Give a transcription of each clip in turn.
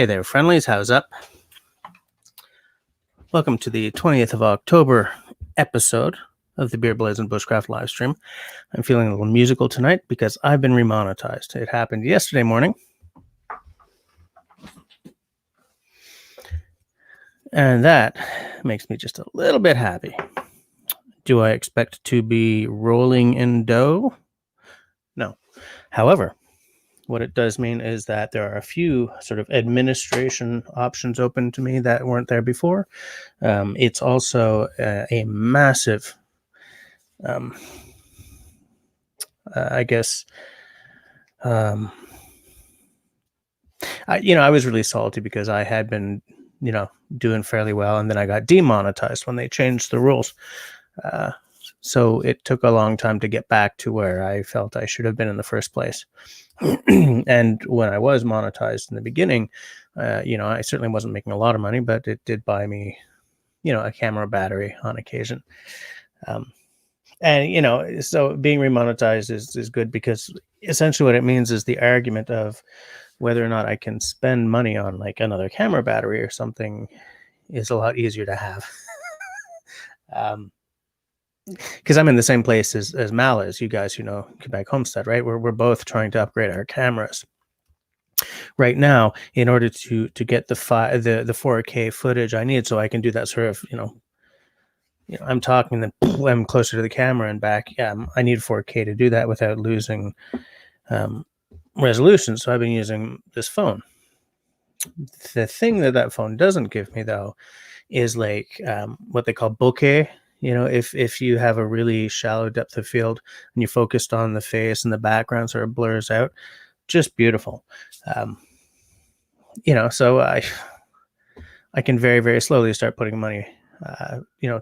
Hey there, friendlies. How's up? Welcome to the 20th of October episode of the Beer Blazing Bushcraft live stream. I'm feeling a little musical tonight because I've been remonetized. It happened yesterday morning. And that makes me just a little bit happy. Do I expect to be rolling in dough? No. However, what it does mean is that there are a few sort of administration options open to me that weren't there before. It's also a massive, I was really salty because I had been, doing fairly well, and then I got demonetized when they changed the rules. So it took a long time to get back to where I felt I should have been in the first place. And when I was monetized in the beginning, I certainly wasn't making a lot of money, but it did buy me, a camera battery on occasion. So being remonetized is good because essentially what it means is the argument of whether or not I can spend money on like another camera battery or something is a lot easier to have. Because I'm in the same place as Mal is, you guys who know Quebec Homestead, right? We're both trying to upgrade our cameras right now in order to get the 4K footage I need, so I can do that sort of I'm talking, then I'm closer to the camera and back. I need 4K to do that without losing resolution. So I've been using this phone. The thing that phone doesn't give me though is like what they call bokeh. If you have a really shallow depth of field and you focused on the face and the background sort of blurs out, just beautiful. So I can very, very slowly start putting money,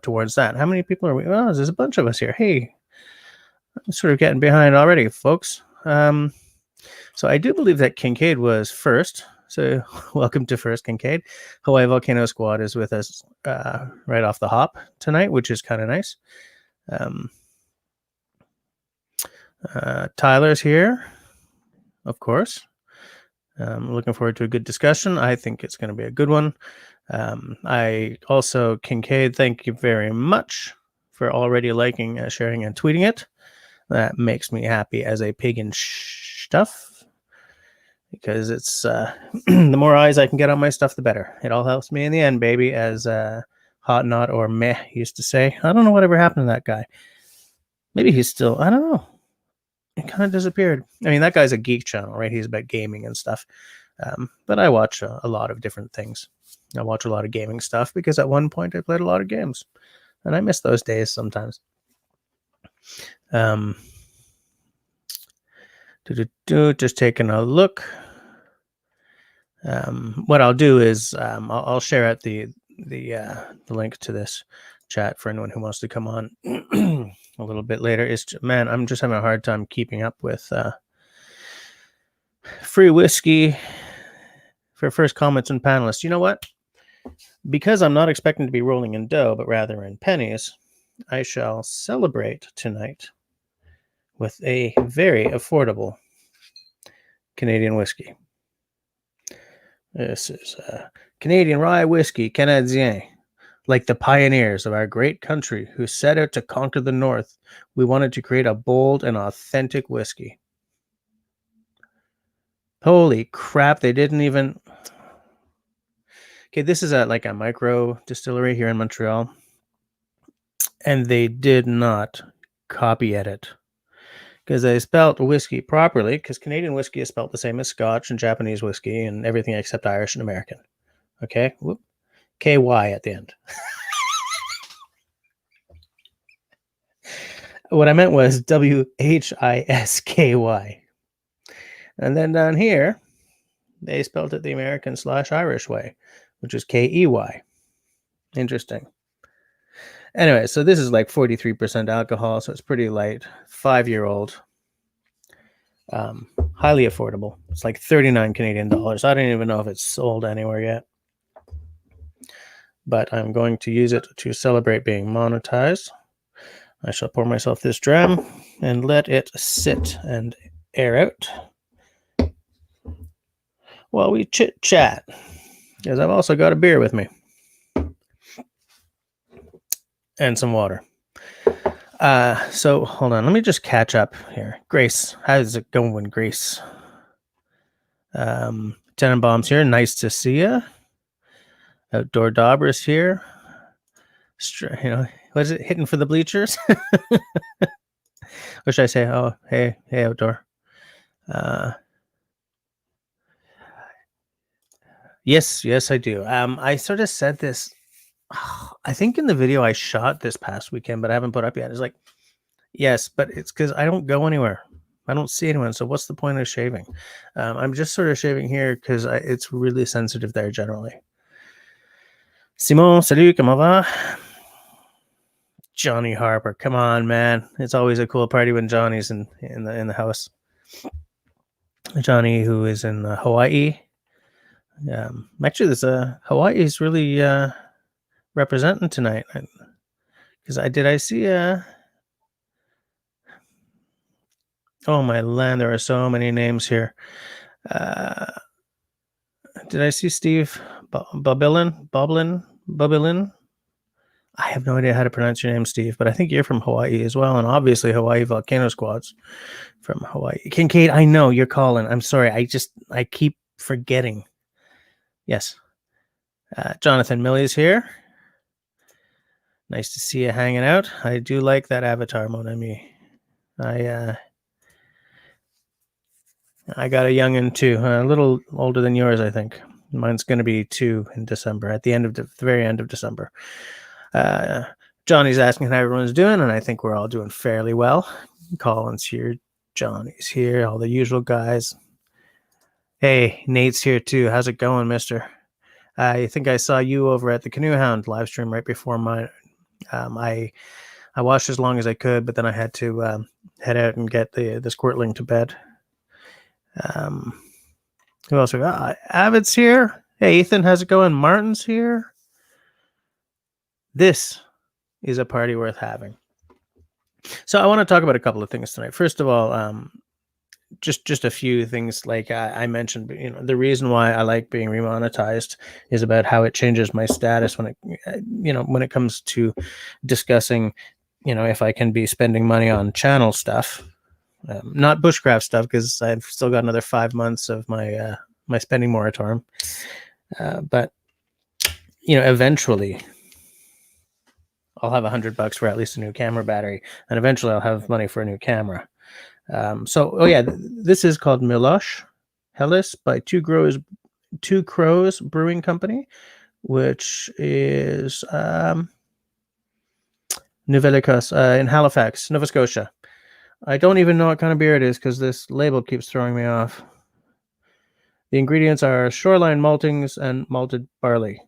towards that. How many people are we? Well, there's a bunch of us here. Hey, I'm sort of getting behind already, folks. So I do believe that Kincaid was first. So welcome to First Kincaid. Hawaii Volcano Squad is with us right off the hop tonight, which is kind of nice. Tyler's here, of course. Looking forward to a good discussion. I think it's going to be a good one. Kincaid, thank you very much for already liking, sharing, and tweeting it. That makes me happy as a pig in stuff. Because it's the more eyes I can get on my stuff, the better. It all helps me in the end, baby, as Hot Knot or Meh used to say. I don't know whatever happened to that guy. Maybe he's still, I don't know. It kind of disappeared. I mean, that guy's a geek channel, right? He's about gaming and stuff. But I watch a lot of different things. I watch a lot of gaming stuff because at one point I played a lot of games. And I miss those days sometimes. Just taking a look. What I'll do is I'll share out the link to this chat for anyone who wants to come on a little bit later. I'm just having a hard time keeping up with free whiskey for first comments and panelists. You know what? Because I'm not expecting to be rolling in dough, but rather in pennies, I shall celebrate tonight with a very affordable Canadian whiskey. This is Canadian rye whiskey, Canadien. Like the pioneers of our great country who set out to conquer the North, we wanted to create a bold and authentic whiskey. Holy crap, they didn't even... Okay, this is a micro distillery here in Montreal. And they did not copy edit. Because they spelt whiskey properly, because Canadian whiskey is spelled the same as Scotch and Japanese whiskey and everything except Irish and American. Okay? Whoop. KY at the end. What I meant was WHISKY. And then down here, they spelled it the American/Irish way, which is KEY. Interesting. Anyway, so this is like 43% alcohol, so it's pretty light. 5-year-old. Highly affordable. It's like 39 Canadian dollars. I don't even know if it's sold anywhere yet. But I'm going to use it to celebrate being monetized. I shall pour myself this dram and let it sit and air out while we chit-chat. because I've also got a beer with me and some water. So hold on, let me just catch up here. Grace, how's it going, Grace? Tenenbaum's here. Nice to see you. Outdoor Dauber's here. You know, what is it? Hitting for the bleachers? Or should I say, oh, hey, Outdoor. Yes, I do. I sort of said this, I think in the video I shot this past weekend, but I haven't put up yet. It's like, yes, but it's because I don't go anywhere. I don't see anyone. So what's the point of shaving? I'm just sort of shaving here because it's really sensitive there generally. Simon, salut, comment va? Johnny Harper, come on, man! It's always a cool party when Johnny's in the house. Johnny, who is in Hawaii. Actually, there's Hawaii is really representing tonight. Because I see oh my land, there are so many names here. Did I see Steve Boblin? I have no idea how to pronounce your name, Steve, but I think you're from Hawaii as well, and obviously Hawaii Volcano Squad's from Hawaii. Kincaid, I know you're calling. I'm sorry, I keep forgetting. Yes, Jonathan Millie's here. Nice to see you hanging out. I do like that avatar, mon ami. I got a youngin too, a little older than yours, I think. Mine's going to be 2 in December, at the very end of December. Johnny's asking how everyone's doing, and I think we're all doing fairly well. Colin's here, Johnny's here, all the usual guys. Hey, Nate's here too. How's it going, mister? I think I saw you over at the Canoe Hound live stream right before mine. I watched as long as I could, but then I had to head out and get the squirtling to bed. Who else we got? Avid's here. Hey, Ethan, how's it going? Martin's here. This is a party worth having. So I want to talk about a couple of things tonight. First of all, just a few things. Like I mentioned, the reason why I like being remonetized is about how it changes my status when it comes to discussing, if I can be spending money on channel stuff, not bushcraft stuff, because I've still got another 5 months of my my spending moratorium. But eventually I'll have $100 for at least a new camera battery, and eventually I'll have money for a new camera. This is called Milosh Hellas by Two Crows Brewing Company, which is Nouvelle-Écosse in Halifax, Nova Scotia. I don't even know what kind of beer it is because this label keeps throwing me off. The ingredients are shoreline maltings and malted barley,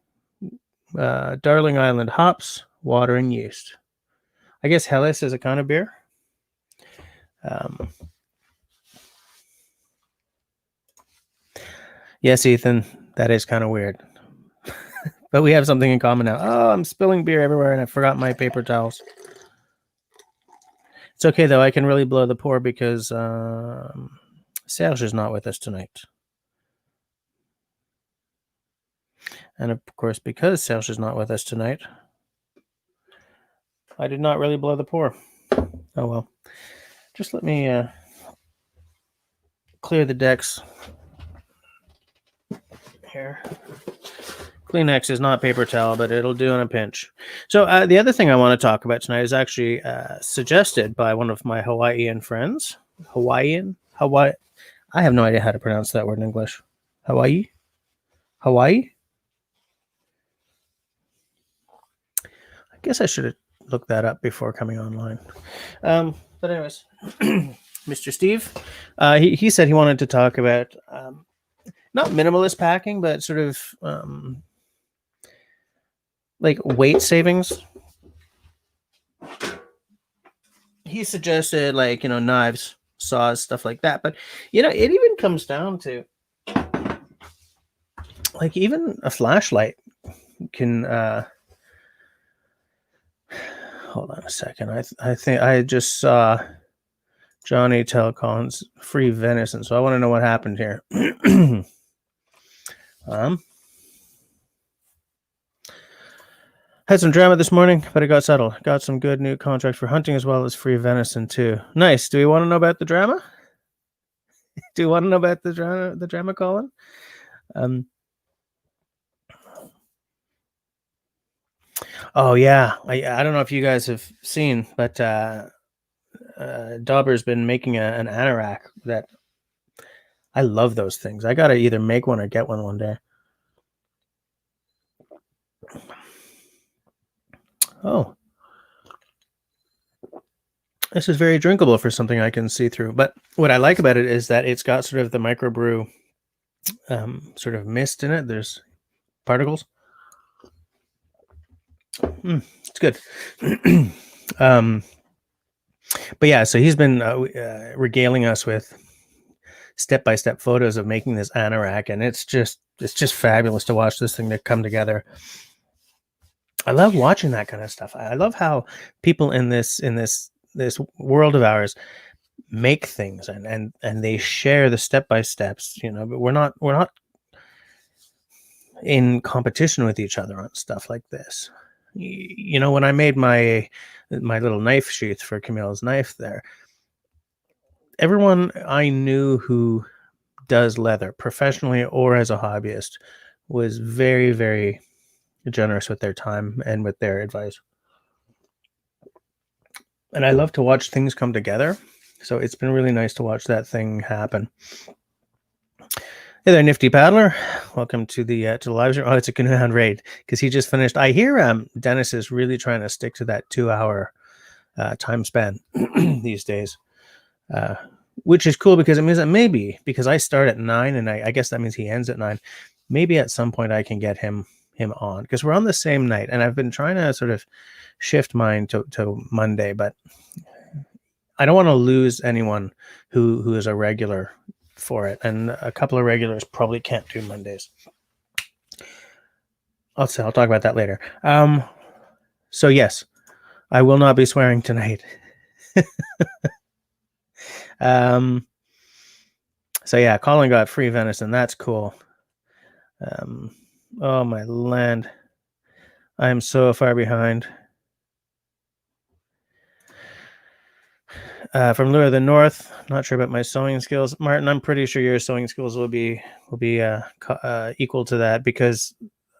Darling Island hops, water, and yeast. I guess Hellas is a kind of beer. Yes, Ethan, that is kind of weird. But we have something in common now. Oh, I'm spilling beer everywhere and I forgot my paper towels. It's okay, though. I can really blow the pour because Serge is not with us tonight. And of course, because Serge is not with us tonight, I did not really blow the pour. Oh, well. Just let me clear the decks here. Kleenex is not paper towel, but it'll do in a pinch. So the other thing I want to talk about tonight is actually suggested by one of my Hawaiian friends. Hawaii. I have no idea how to pronounce that word in English. Hawaii? I guess I should have looked that up before coming online. But anyways, Mr. Steve, he said he wanted to talk about not minimalist packing, but sort of like weight savings. He suggested knives, saws, stuff like that. But it even comes down to even a flashlight can hold on a second. I think I just saw Johnny tell Collins free venison, so I want to know what happened here. Had some drama this morning, but it got settled. Got some good new contract for hunting as well as free venison too. Nice. Do we want to know about the drama? Do you want to know about the drama? The drama, Colin? Oh yeah. I don't know if you guys have seen, but Dauber's been making an anorak that I love those things. I gotta either make one or get one day. Oh, this is very drinkable for something I can see through. But what I like about it is that it's got sort of the microbrew sort of mist in it. There's particles. It's good. But yeah, so he's been regaling us with step-by-step photos of making this anorak, and it's just fabulous to watch this thing to come together. I love watching that kind of stuff. I love how people in this world of ours make things and they share the step-by-steps, but we're not in competition with each other on stuff like this. When I made my little knife sheath for Camille's knife there, everyone I knew who does leather professionally or as a hobbyist was very, very generous with their time and with their advice. And I love to watch things come together. So it's been really nice to watch that thing happen. Hey there, Nifty Paddler. Welcome to the live stream. Oh, it's a Canoe Hound raid because he just finished. I hear Dennis is really trying to stick to that 2-hour time span these days, which is cool because it means that maybe because I start at 9 and I guess that means he ends at 9. Maybe at some point I can get him on because we're on the same night, and I've been trying to sort of shift mine to Monday, but I don't want to lose anyone who is a regular for it, and a couple of regulars probably can't do Mondays. I'll talk about that later. So yes, I will not be swearing tonight. So yeah, Colin got free venison. That's cool. Oh my land, I am so far behind. From Lure of the North, not sure about my sewing skills. Martin, I'm pretty sure your sewing skills will be equal to that because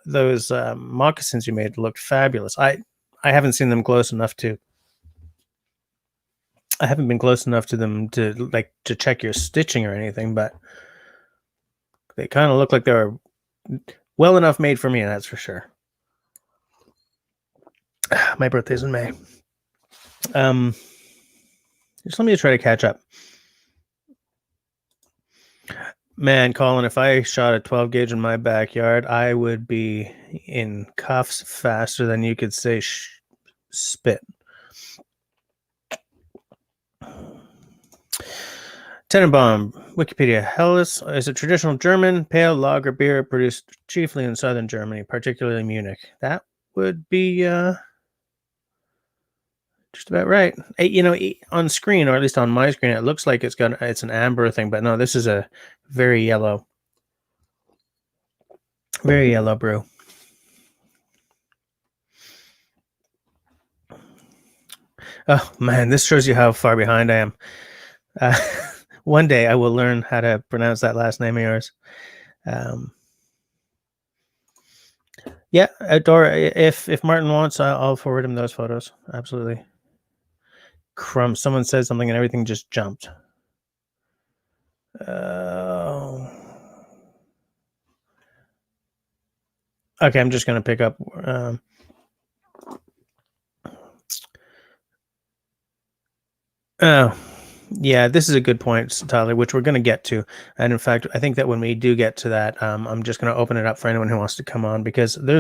those moccasins you made looked fabulous. I haven't seen them close enough to. I haven't been close enough to them to check your stitching or anything, but they kind of look like they were well enough made for me, that's for sure. My birthday's in May. Just let me try to catch up. Man, Colin, if I shot a 12 gauge in my backyard, I would be in cuffs faster than you could say spit. Tenenbaum, Wikipedia. Helles is a traditional German pale lager beer produced chiefly in southern Germany, particularly Munich. That would be just about right. On screen, or at least on my screen, it looks like it's an amber thing, but no, this is a very yellow brew. Oh man, this shows you how far behind I am. One day I will learn how to pronounce that last name of yours. Yeah, Dora, if Martin wants, I'll forward him those photos. Absolutely. Crumb. Someone said something and everything just jumped. Okay, I'm just going to pick up. Yeah, this is a good point, Tyler, which we're going to get to. And in fact, I think that when we do get to that, I'm just going to open it up for anyone who wants to come on, because there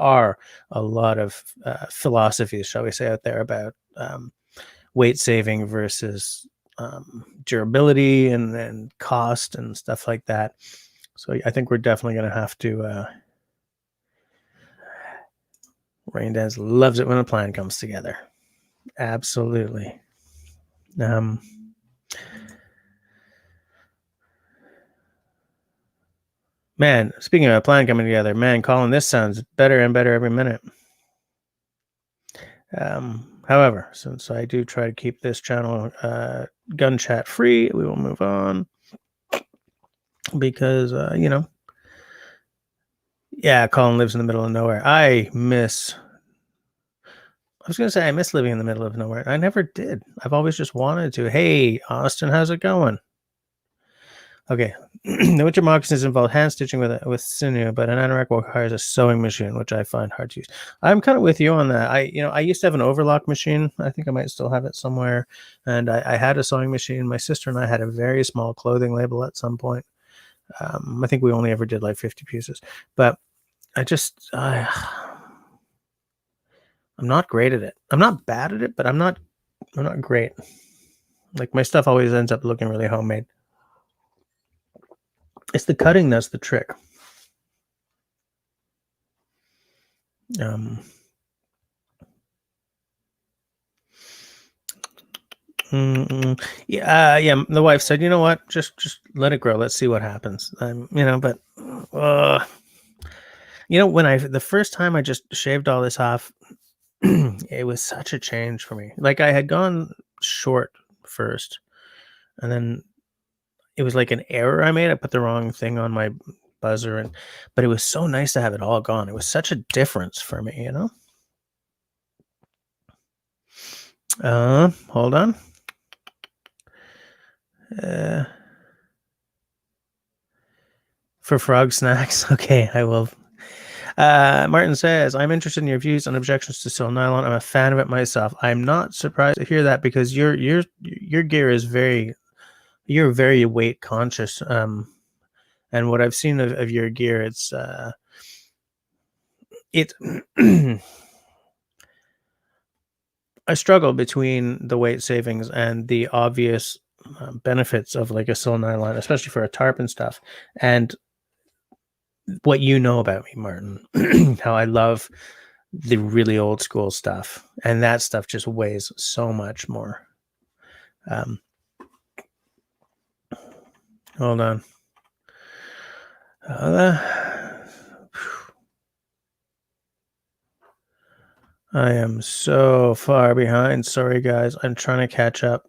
are a lot of philosophies, shall we say, out there about weight saving versus durability and cost and stuff like that. So I think we're definitely going to have to. Rain Dance loves it when a plan comes together. Absolutely. Man, speaking of a plan coming together, man, Colin, this sounds better and better every minute. However, since I do try to keep this channel gun chat free, we will move on because, yeah, Colin lives in the middle of nowhere. I was going to say I miss living in the middle of nowhere. I never did. I've always just wanted to. Hey, Austin, how's it going? Okay. The winter moccasins involve hand stitching with sinew, but an anorak requires a sewing machine, which I find hard to use. I'm kind of with you on that. I used to have an overlock machine. I think I might still have it somewhere. And I had a sewing machine. My sister and I had a very small clothing label at some point. I think we only ever did like 50 pieces, but I'm not great at it. I'm not bad at it, but I'm not great. Like my stuff always ends up looking really homemade. It's the cutting that's the trick. Yeah. The wife said, "You know what? Just let it grow. Let's see what happens." But when the first time I just shaved all this off, it was such a change for me. Like I had gone short first, and then it was like an error I made. I put the wrong thing on my buzzer, but it was so nice to have it all gone. It was such a difference for me, Hold on. For frog snacks, okay, I will. Martin says, "I'm interested in your views on objections to sill nylon. I'm a fan of it myself. I'm not surprised to hear that because your gear is you're very weight conscious. And what I've seen of your gear, it I struggle between the weight savings and the obvious benefits of like a sill nylon, especially for a tarp and stuff. And what you know about me, Martin, how I love the really old school stuff, and that stuff just weighs so much more. Hold on. I am so far behind. Sorry, guys. I'm trying to catch up.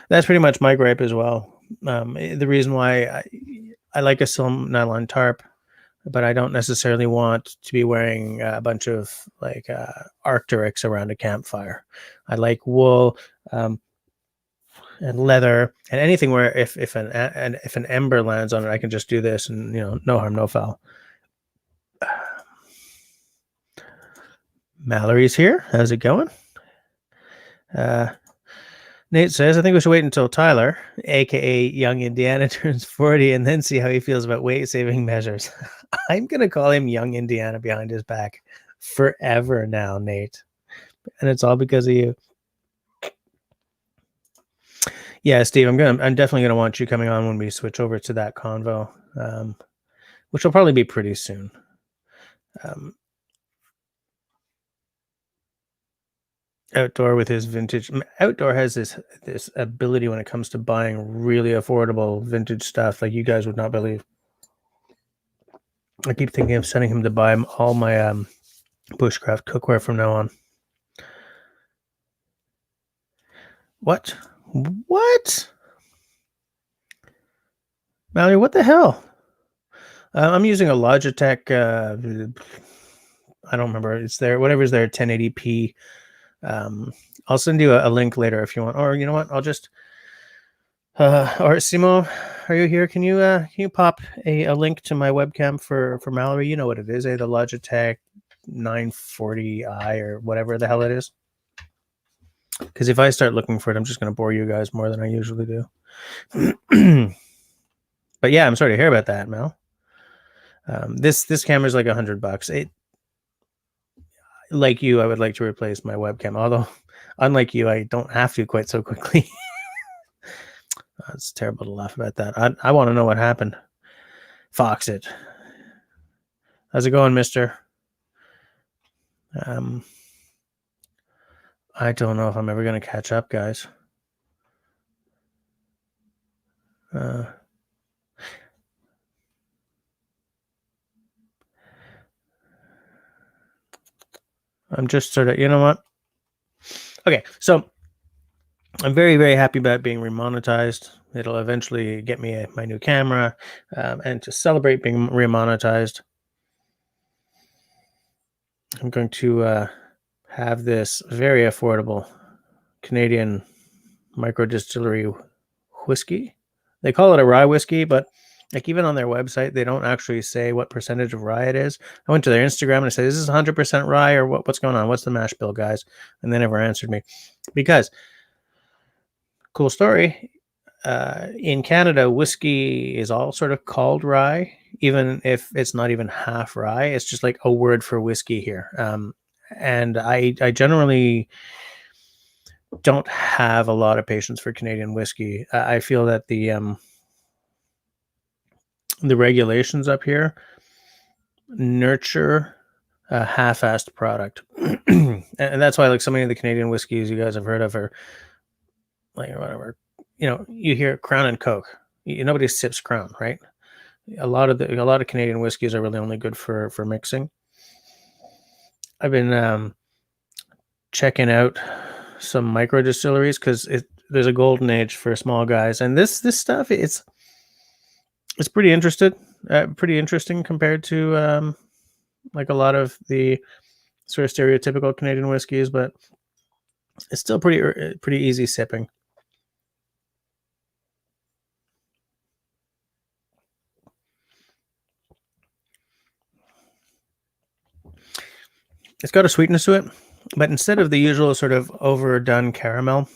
That's pretty much my gripe as well. The reason why I like a sill nylon tarp, but I don't necessarily want to be wearing a bunch of like Arc'teryx around a campfire. I like wool and leather and anything where if an ember lands on it, I can just do this and no harm, no foul. Mallory's here. How's it going? Nate says, I think we should wait until Tyler, aka Young Indiana, turns 40 and then see how he feels about weight saving measures. I'm going to call him Young Indiana behind his back forever now, Nate. And it's all because of you. Yeah, Steve, I'm definitely going to want you coming on when we switch over to that convo, which will probably be pretty soon. Outdoor with his vintage. Outdoor has this ability when it comes to buying really affordable vintage stuff like you guys would not believe. I keep thinking of sending him to buy all my bushcraft cookware from now on. What? Mallory, what the hell? I'm using a Logitech. I don't remember. It's there. Whatever's there, 1080p. I'll send you a link later if you want. Or you know what? I'll just. Or Simo, are you here? Can you pop a link to my webcam for Mallory? You know what it is, the Logitech 940i or whatever the hell it is. Because if I start looking for it, I'm just going to bore you guys more than I usually do. But yeah, I'm sorry to hear about that, Mel. This camera is like $100. Like you, I would like to replace my webcam. Although, unlike you, I don't have to quite so quickly. It's terrible to laugh about that. I want to know what happened. Fox it. How's it going, mister? I don't know if I'm ever going to catch up, guys. I'm just sort of, you know what? Okay, so I'm very, very happy about being remonetized. It'll eventually get me my new camera, and to celebrate being remonetized, I'm going to have this very affordable Canadian micro distillery whiskey. They call it a rye whiskey, but like even on their website, they don't actually say what percentage of rye it is. I went to their Instagram and I said, "Is this 100% rye or what's going on? What's the mash bill, guys?" And they never answered me because cool story. In Canada, whiskey is all sort of called rye, even if it's not even half rye. It's just like a word for whiskey here. And I generally don't have a lot of patience for Canadian whiskey. I feel that the regulations up here nurture a half-assed product, and that's why like so many of the Canadian whiskeys you guys have heard of are like whatever. You hear Crown and Coke. Nobody sips Crown, right? A lot of Canadian whiskeys are really only good for mixing. I've been checking out some micro distilleries because there's a golden age for small guys, and this stuff it's pretty pretty interesting compared to like a lot of the sort of stereotypical Canadian whiskeys, but it's still pretty easy sipping. It's got a sweetness to it, but instead of the usual sort of overdone caramel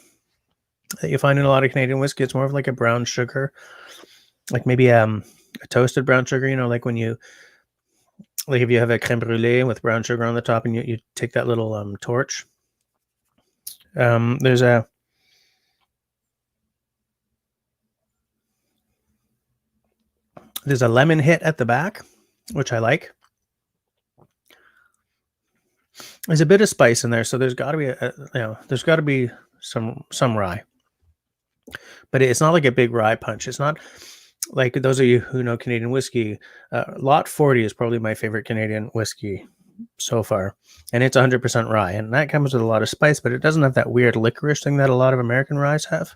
that you find in a lot of Canadian whiskey, it's more of like a brown sugar, like maybe a toasted brown sugar. Like when you like if you have a creme brulee with brown sugar on the top, and you take that little torch. There's a lemon hit at the back, which I like. There's a bit of spice in there, so there's got to be some rye, but it's not like a big rye punch. It's not like those of you who know Canadian whiskey. Lot 40 is probably my favorite Canadian whiskey so far, and it's 100% rye, and that comes with a lot of spice, but it doesn't have that weird licorice thing that a lot of American ryes have.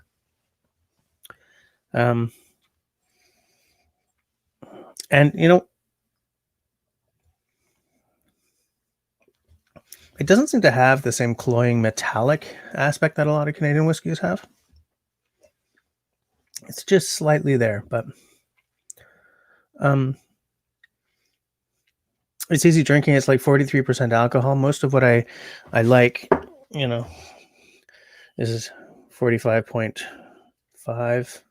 And it doesn't seem to have the same cloying metallic aspect that a lot of Canadian whiskeys have. It's just slightly there, but it's easy drinking. It's like 43% alcohol. Most of what I like, this is 45.5.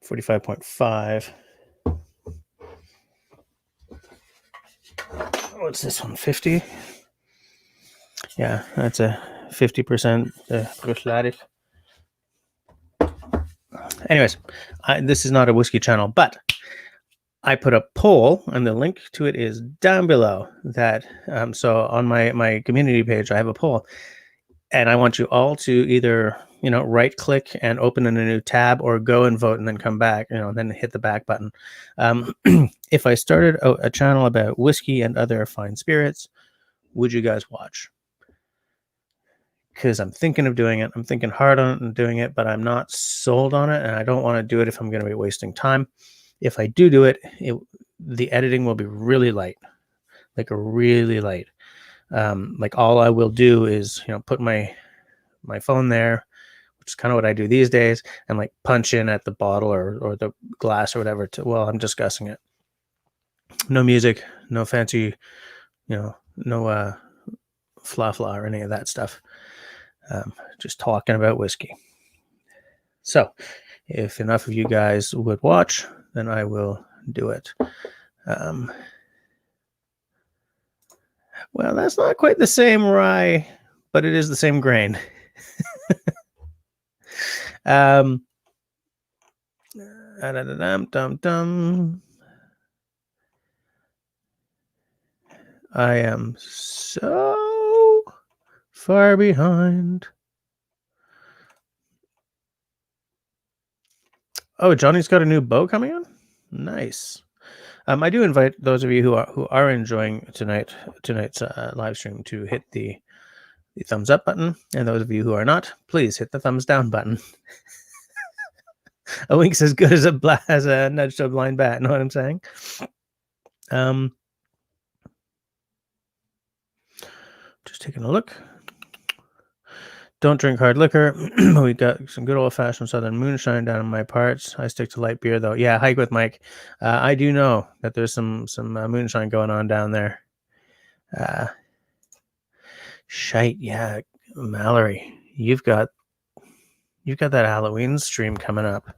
45.5. What's this one? 50? Yeah, that's a 50% Bruichladdich. Anyways, this is not a whiskey channel, but I put a poll, and the link to it is down below. That so on my community page, I have a poll, and I want you all to either right click and open in a new tab, or go and vote and then come back, and then hit the back button. If I started a channel about whiskey and other fine spirits, would you guys watch? Because I'm thinking of doing it. I'm thinking hard on it and doing it, but I'm not sold on it, and I don't want to do it if I'm going to be wasting time. If I do it, the editing will be really light, like really light. Like all I will do is put my phone there, which is kind of what I do these days, and like punch in at the bottle or the glass or whatever while I'm discussing it. No music, no fancy, no fla or any of that stuff. Just talking about whiskey. So if enough of you guys would watch, then I will do it. Well, that's not quite the same rye, but it is the same grain. I am so far behind. Oh, Johnny's got a new bow coming on? Nice. I do invite those of you who are enjoying tonight's live stream to hit the thumbs up button, and those of you who are not, please hit the thumbs down button. A wink's as good as a nudge to a blind bat. Know what I'm saying? Just taking a look. Don't drink hard liquor. We got some good old-fashioned Southern moonshine down in my parts. I stick to light beer, though. Yeah, hike with Mike. I do know that there's some moonshine going on down there. Shite, yeah, Mallory, you've got that Halloween stream coming up.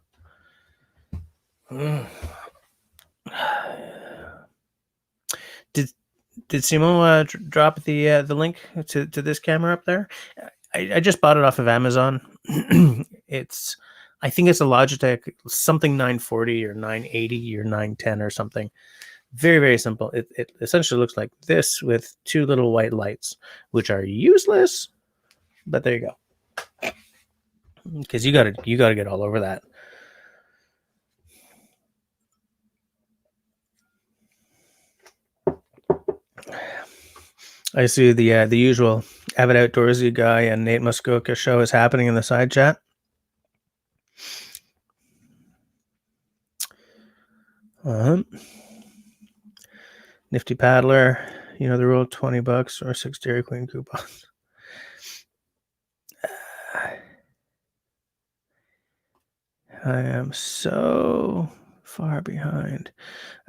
Did Simon drop the link to this camera up there? I just bought it off of Amazon. I think it's a Logitech something 940 or 980 or 910 or something. Very, very simple. It essentially looks like this with two little white lights, which are useless, but there you go. Because you gotta get all over that. I see the usual avid outdoorsy guy and Nate Muskoka show is happening in the side chat. Nifty Paddler, you know the rule: $20 or 6 Dairy Queen coupons. I am so far behind.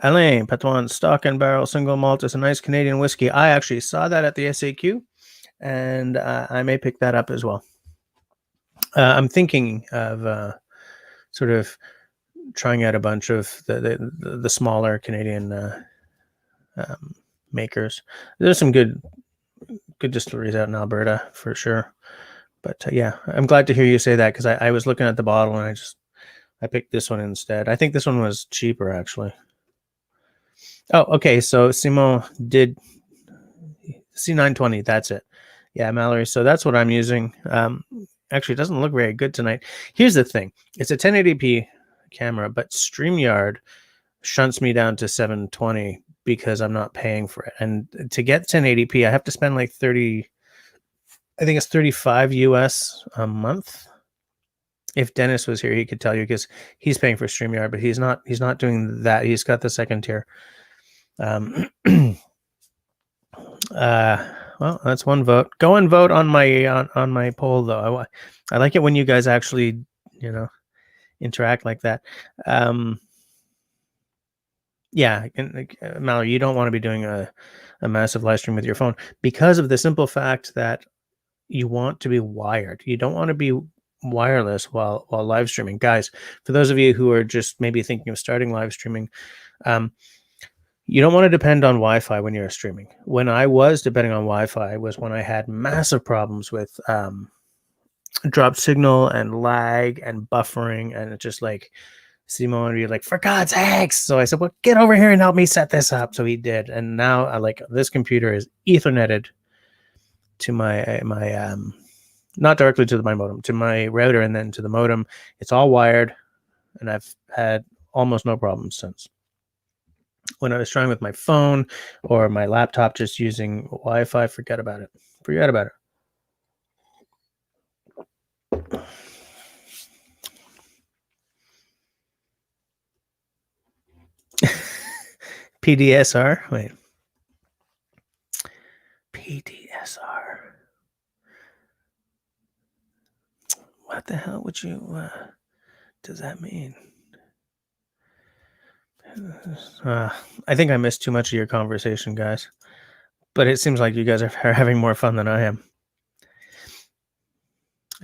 Alain Patois Stock and Barrel Single Malt is a nice Canadian whiskey. I actually saw that at the SAQ, and I may pick that up as well. I'm thinking of sort of trying out a bunch of the smaller Canadian makers. There's some good distilleries out in Alberta for sure. But yeah, I'm glad to hear you say that, because I was looking at the bottle and I picked this one instead. I think this one was cheaper, actually. Oh, okay. So Simon did C920. That's it. Yeah, Mallory. So that's what I'm using. Actually, it doesn't look very good tonight. Here's the thing. It's a 1080p camera, but StreamYard shunts me down to 720 because I'm not paying for it. And to get 1080p, I have to spend like 30, I think it's 35 US a month. If Dennis was here, he could tell you, because he's paying for StreamYard, but he's not doing that. He's got the second tier. Well, that's one vote. Go and vote on my poll, though. I like it when you guys actually, interact like that. Yeah, and Mallory, you don't want to be doing a massive live stream with your phone, because of the simple fact that you want to be wired. You don't want to be wireless while live streaming. Guys, for those of you who are just maybe thinking of starting live streaming, you don't want to depend on Wi-Fi when you're streaming. When I was depending on Wi-Fi was when I had massive problems with dropped signal and lag and buffering, and it just like Simon would be like, for God's sakes. So I said, well, get over here and help me set this up. So he did. And now this computer is Etherneted to my not directly to my modem, to my router, and then to the modem. It's all wired, and I've had almost no problems since. When I was trying with my phone or my laptop just using Wi-Fi, forget about it. Forget about it. PDSR? Wait. PDSR. What the hell would you, does that mean? I think I missed too much of your conversation, guys. But it seems like you guys are having more fun than I am.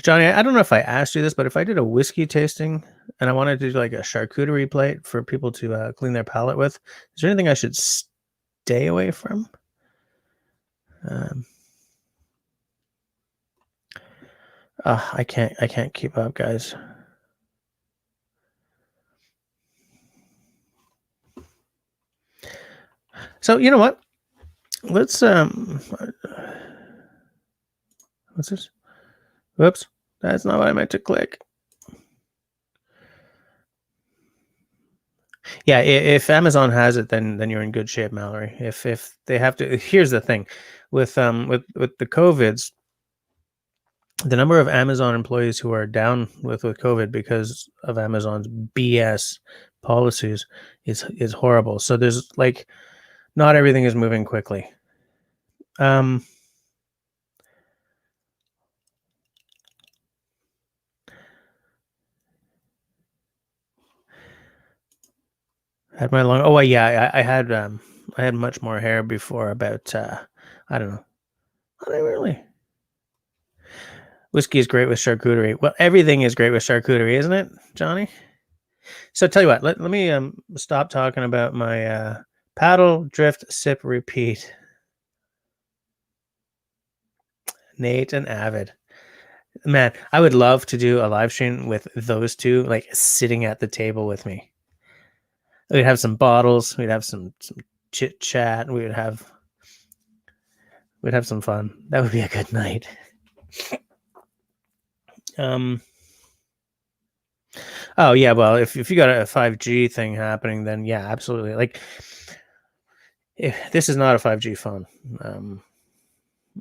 Johnny, I don't know if I asked you this, but if I did a whiskey tasting and I wanted to do like a charcuterie plate for people to clean their palate with, is there anything I should stay away from? I can't keep up, guys. So you know what? Let's what's this? Whoops, that's not what I meant to click. Yeah, if Amazon has it, then you're in good shape, Mallory. If they have to, here's the thing, with the COVIDs, the number of Amazon employees who are down with COVID because of Amazon's BS policies is horrible. So there's like, not everything is moving quickly. Had my long. Oh yeah, I had much more hair before. About I don't know. Not really. Whiskey is great with charcuterie. Well, everything is great with charcuterie, isn't it, Johnny? So tell you what. Let me stop talking about my paddle, drift, sip, repeat. Nate and Avid. Man, I would love to do a live stream with those two, like sitting at the table with me. We'd have some bottles. We'd have some chit chat. We'd have some fun. That would be a good night. Oh yeah, well, if you got a 5G thing happening, then yeah, absolutely. Like, if this is not a 5G phone.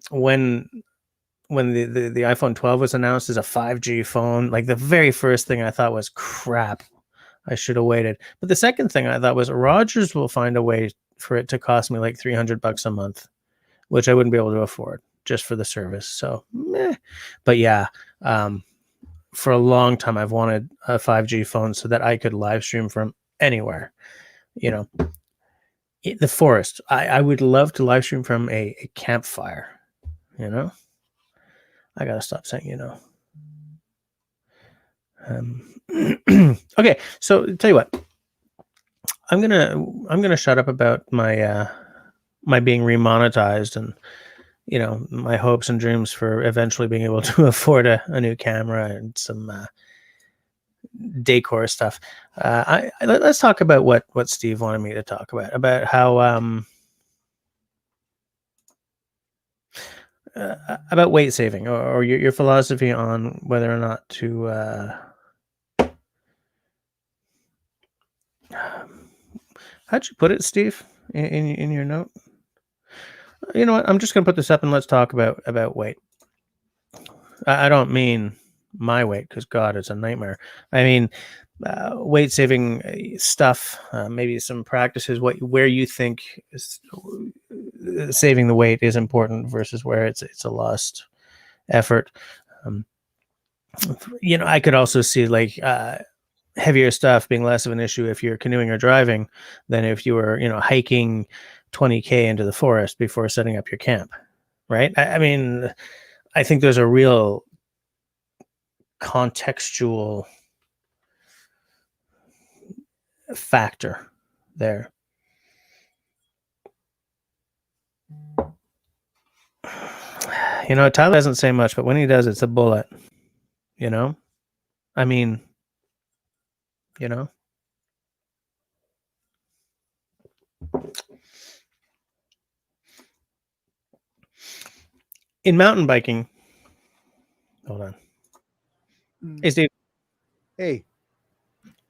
When the iPhone 12 was announced as a 5G phone, like the very first thing I thought was, crap, I should have waited. But the second thing I thought was, Rogers will find a way for it to cost me like $300 a month, which I wouldn't be able to afford just for the service. So, meh. But yeah, for a long time, I've wanted a 5G phone so that I could live stream from anywhere. You know, the forest. I would love to live stream from a campfire. You know, I gotta stop saying Okay, so tell you what, I'm gonna shut up about my my being remonetized and my hopes and dreams for eventually being able to afford a new camera and some decor stuff. Let's talk about what Steve wanted me to talk about how about weight saving or your philosophy on whether or not to how'd you put it, Steve, in your note? You know what? I'm just gonna put this up and let's talk about weight. I don't mean my weight, because God, it's a nightmare. I mean weight saving stuff, maybe some practices, where you think saving the weight is important versus where it's a lost effort. I could also see like heavier stuff being less of an issue if you're canoeing or driving than if you were hiking 20K into the forest before setting up your camp, right? I mean, I think there's a real contextual factor there. Tyler doesn't say much, but when he does, it's a bullet. I mean, in mountain biking. Hold on. Hey, Steve. Hey,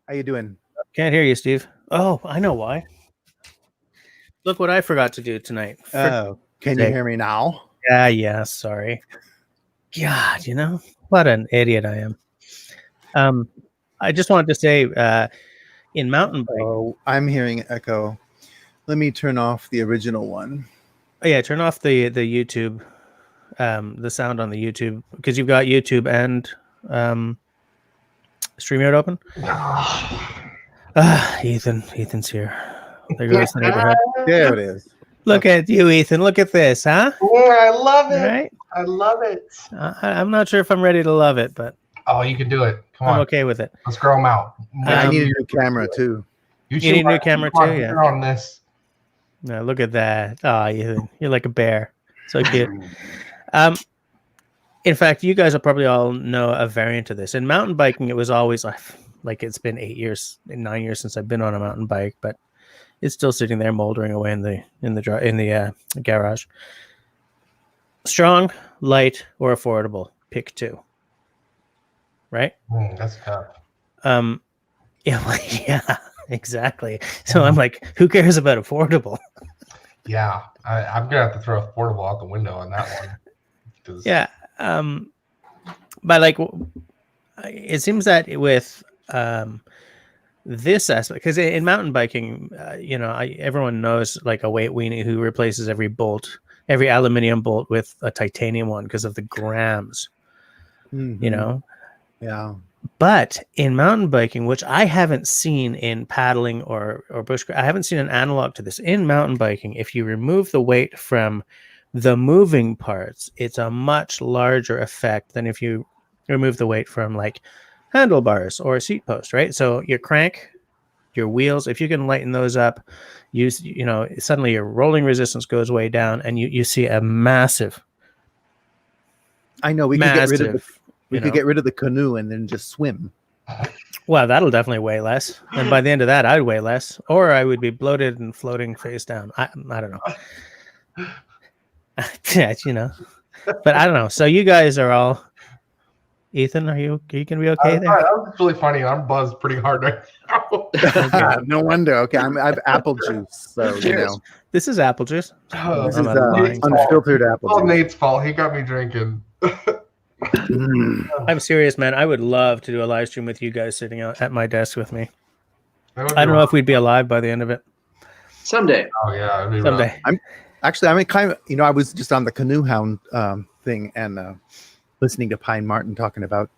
how you doing? Can't hear you, Steve. Oh, I know why. Look what I forgot to do tonight. Oh, can you hear me now? Yeah, sorry. God, what an idiot I am. I just wanted to say, in mountain biking. Oh, I'm hearing echo. Let me turn off the original one. Oh yeah, turn off the YouTube, the sound on the YouTube, because you've got YouTube and StreamYard open. Ethan's here. There goes the neighborhood. There it is. Look at you, Ethan. Look at this, huh? I love it. Right? I love it. I'm not sure if I'm ready to love it, but oh, you can do it. Come on. I'm okay with it. Let's grow them out. I need a new camera too. You need a new camera too, yeah. On this. No, look at that. Oh, Ethan, you're like a bear. So cute. In fact, you guys will probably all know a variant of this. In mountain biking, it was always like it's been 9 years since I've been on a mountain bike, but it's still sitting there moldering away in the garage. Strong, light, or affordable. Pick two. Right? That's tough. Yeah. exactly. So I'm like, who cares about affordable? Yeah, I'm gonna have to throw affordable out the window on that one. 'Cause- Yeah. But like, it seems that with this aspect, because in mountain biking, everyone knows like a weight weenie who replaces every aluminium bolt with a titanium one because of the grams, Mhm. Yeah. But in mountain biking, which I haven't seen in paddling or bush, I haven't seen an analog to this. In mountain biking, if you remove the weight from the moving parts, it's a much larger effect than if you remove the weight from like handlebars or a seat post, right? So your crank, your wheels, if you can lighten those up, suddenly your rolling resistance goes way down, and you see a massive, I know we could get rid of the canoe and then just swim. Well, that'll definitely weigh less, and by the end of that, I'd weigh less, or I would be bloated and floating face down. I don't know. Yeah, but I don't know. So you guys are all. Ethan, are you gonna be okay there? That was really funny. I'm buzzed pretty hard right now. Okay. No wonder. Okay, I've apple juice, so This is apple juice. this I'm is Nate's unfiltered apple all juice. Nate's fault. He got me drinking. I'm serious, man. I would love to do a live stream with you guys sitting out at my desk with me. That would I be don't know rough. if we'd be alive by the end of it. Someday. Oh yeah, it'd be rough. Someday. I mean, kind of. I was just on the Canoe Hound thing and listening to Pine Martin talking about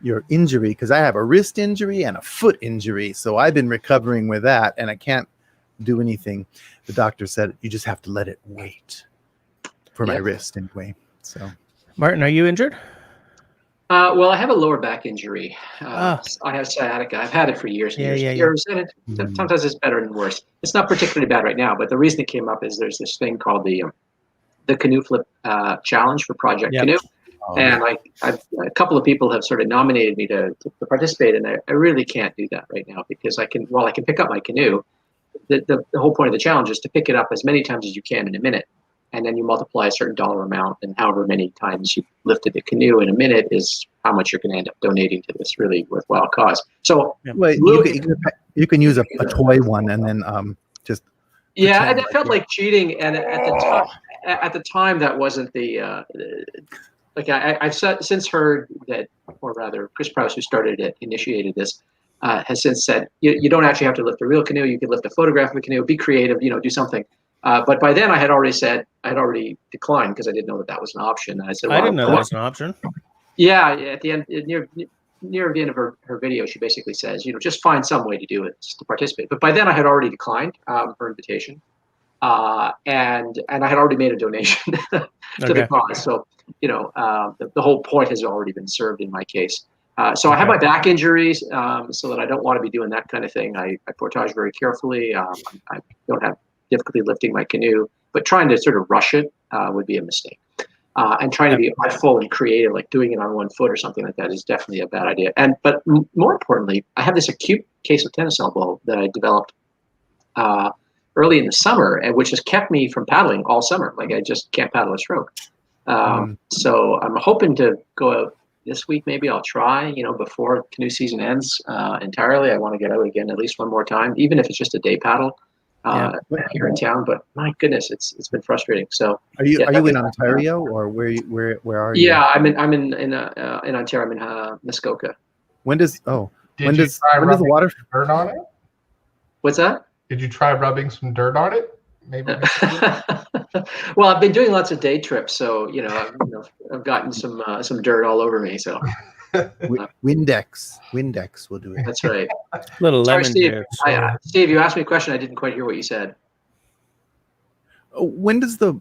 your injury, because I have a wrist injury and a foot injury, so I've been recovering with that, and I can't do anything. The doctor said you just have to let it wait for my wrist anyway. So, Martin, are you injured? Well, I have a lower back injury. Ah. I have sciatica. I've had it for years and Yeah, years. yeah, And sometimes it's better than worse. It's not particularly bad right now, but the reason it came up is there's this thing called the Canoe Flip Challenge for Project Canoe. And a couple of people have sort of nominated me to participate, and I really can't do that right now because I can pick up my canoe. The whole point of the challenge is to pick it up as many times as you can in a minute, and then you multiply a certain dollar amount, and however many times you lifted the canoe in a minute is how much you're going to end up donating to this really worthwhile cause. So, you can use a toy one and then just and it felt like cheating, and at the time that wasn't the. Like I've since heard that, or rather, Chris Prowse, who initiated this, has since said you don't actually have to lift a real canoe. You can lift a photograph of a canoe. Be creative, do something. But by then, I had already declined because I didn't know that was an option. And I said, I didn't know that was an option. Yeah, at the end, near the end of her video, she basically says, just find some way to do it, just to participate. But by then, I had already declined her invitation, and I had already made a donation to the cause. So. The whole point has already been served in my case. So I have my back injuries, so that I don't want to be doing that kind of thing. I portage very carefully. I don't have difficulty lifting my canoe, but trying to sort of rush it would be a mistake. And trying to be artful and creative, like doing it on one foot or something like that, is definitely a bad idea. But more importantly, I have this acute case of tennis elbow that I developed early in the summer, and which has kept me from paddling all summer. Like I just can't paddle a stroke. So I'm hoping to go out this week. Maybe I'll try, before canoe season ends entirely. I want to get out again at least one more time, even if it's just a day paddle here in town. But my goodness, it's been frustrating. So are you in Ontario, or where are you? Yeah, I'm in Ontario. I'm in Muskoka. When does the water dirt on it? What's that? Did you try rubbing some dirt on it? Maybe. Well, I've been doing lots of day trips, so I've gotten some dirt all over me. So Windex will do it. That's right. Little Sorry, lemon Steve. juice. Steve, you asked me a question. I didn't quite hear what you said. When does the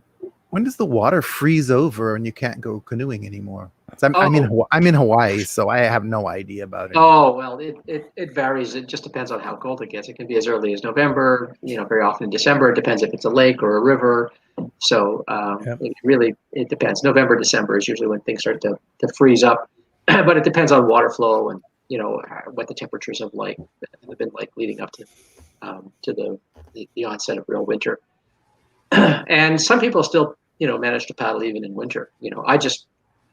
water freeze over and you can't go canoeing anymore? I'm in Hawaii, so I have no idea about it. Oh well, it varies. It just depends on how cold it gets. It can be as early as November. Very often in December. It depends if it's a lake or a river. So it depends. November, December is usually when things start to freeze up. But it depends on water flow and what the temperatures have been like leading up to the onset of real winter. And some people still manage to paddle even in winter.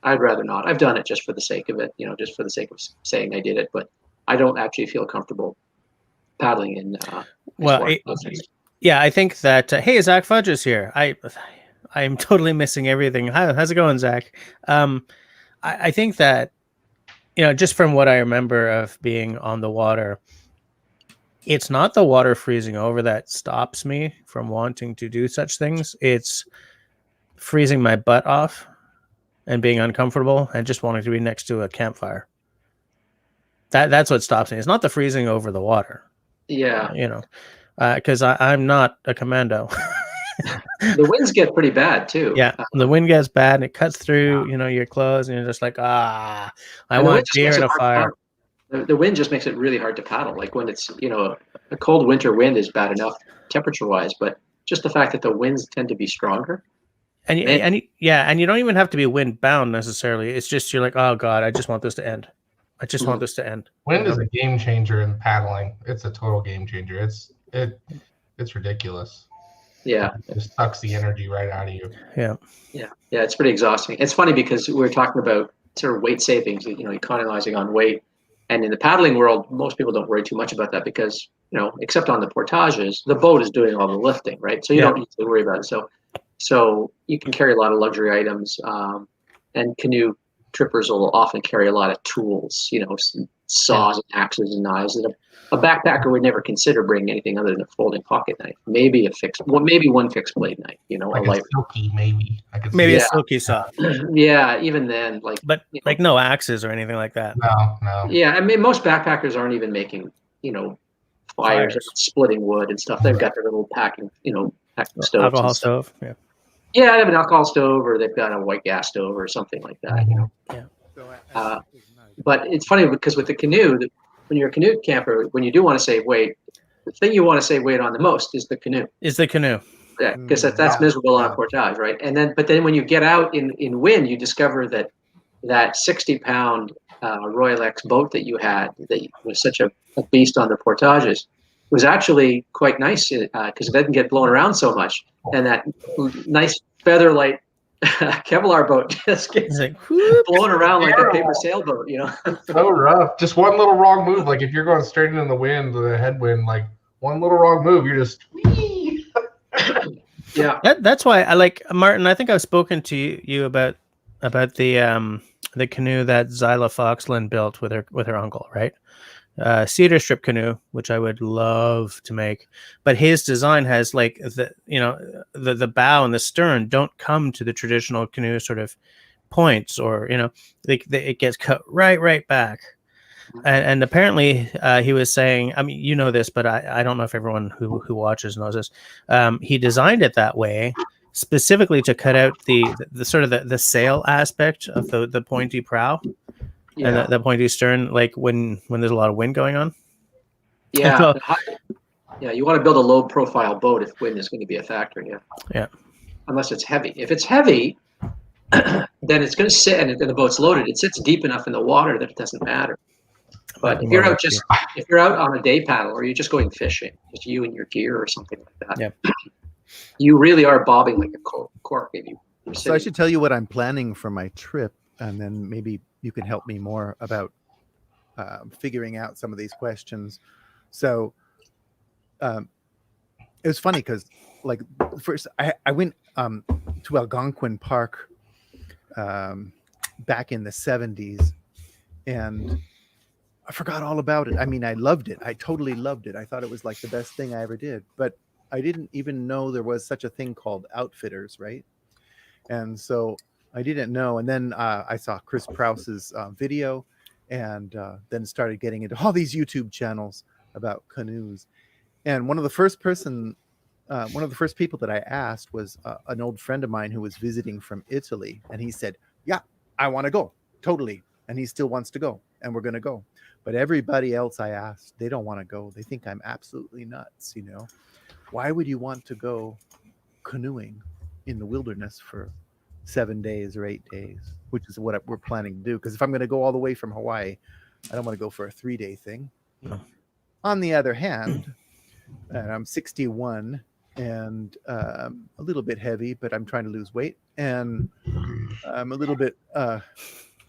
I'd rather not. I've done it just for the sake of it, just for the sake of saying I did it, but I don't actually feel comfortable paddling in. Well, yeah, I think that hey, Zach Fudge is here. I'm totally missing everything. How's it going, Zach? I think that just from what I remember of being on the water, it's not the water freezing over that stops me from wanting to do such things. It's freezing my butt off and being uncomfortable and just wanting to be next to a campfire. That's what stops me. It's not the freezing over the water. Yeah. Because I'm not a commando. The winds get pretty bad too. Yeah, the wind gets bad and it cuts through, your clothes, and you're just like, I want beer and a fire. The wind just makes it really hard to paddle. Like when it's, a cold winter wind is bad enough temperature-wise, but just the fact that the winds tend to be stronger. And you don't even have to be wind bound necessarily. It's just you're like, oh God, I just want this to end. I just want this to end. Wind is a game changer in paddling. It's a total game changer. It's ridiculous. Yeah, it just sucks the energy right out of you. Yeah. It's pretty exhausting. It's funny because we're talking about sort of weight savings, economizing on weight, and in the paddling world, most people don't worry too much about that because except on the portages, the boat is doing all the lifting, right? So you don't need to worry about it. So you can carry a lot of luxury items, and canoe trippers will often carry a lot of tools, saws and axes and knives that a backpacker would never consider bringing anything other than a folding pocket knife. Maybe maybe one fixed blade knife, like a silky, maybe. Maybe a silky saw. Yeah, even then, but no axes or anything like that. No. Yeah, I mean, most backpackers aren't even making, fires. Splitting wood and stuff. They've got their little packing stoves. Alcohol stove. Yeah. Yeah, they have an alcohol stove, or they've got a white gas stove, or something like that. Yeah. But it's funny because with the canoe, when you're a canoe camper, when you do want to save weight, the thing you want to save weight on the most is the canoe. Yeah, because that's miserable on a portage, right? But then when you get out in wind, you discover that 60-pound Royal X boat that you had that was such a beast on the portages was actually quite nice because it doesn't get blown around so much, and that nice featherlight Kevlar boat just gets blown around like a paper sailboat, So rough. Just one little wrong move. Like if you're going straight into the wind, the headwind, like one little wrong move, you're just whee. Yeah. That's why I like Martin. I think I've spoken to you about the canoe that Zyla Foxland built with her uncle, right? Cedar strip canoe, which I would love to make, but his design has like the bow and the stern don't come to the traditional canoe sort of points, or it gets cut right back. And apparently he was saying, I mean, this, but I don't know if everyone who watches knows this. He designed it that way specifically to cut out the sort of the sail aspect of the pointy prow. And the pointy stern, like when there's a lot of wind going on. Yeah. You want to build a low profile boat if wind is going to be a factor. Yeah. Unless it's heavy. If it's heavy, then it's going to sit, and the boat's loaded. It sits deep enough in the water that it doesn't matter. But if you're out on a day paddle, or you're just going fishing, just you and your gear or something like that, you really are bobbing like a cork. So I should tell you what I'm planning for my trip, and then maybe you can help me more about figuring out some of these questions. So it was funny because, like, first I went to Algonquin Park back in the 70s, and I forgot all about it. I mean, I loved it. I totally loved it. I thought it was like the best thing I ever did. But I didn't even know there was such a thing called outfitters, right? And so I didn't know. And then I saw Chris Prouse's video, and then started getting into all these YouTube channels about canoes. And one of the first people that I asked was an old friend of mine who was visiting from Italy. And he said, yeah, I want to go. Totally. And he still wants to go. And we're going to go. But everybody else I asked, they don't want to go. They think I'm absolutely nuts, Why would you want to go canoeing in the wilderness for 7 days or 8 days, which is what we're planning to do? Because if I'm going to go all the way from Hawaii, I don't want to go for a 3-day thing. No. On the other hand, and I'm 61 and a little bit heavy, but I'm trying to lose weight. And I'm a little bit, I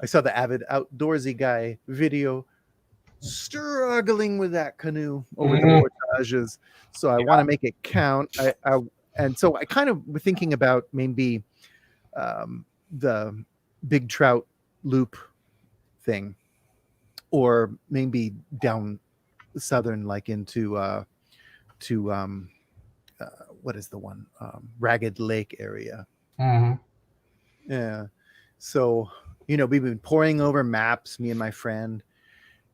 saw the Avid Outdoorsy guy video struggling with that canoe over Mhm. the portages, so I want to make it count. And so I kind of was thinking about maybe the big trout loop thing, or maybe down southern, like into to what is the one, Ragged Lake area. Mhm. Yeah. So, we've been poring over maps, me and my friend.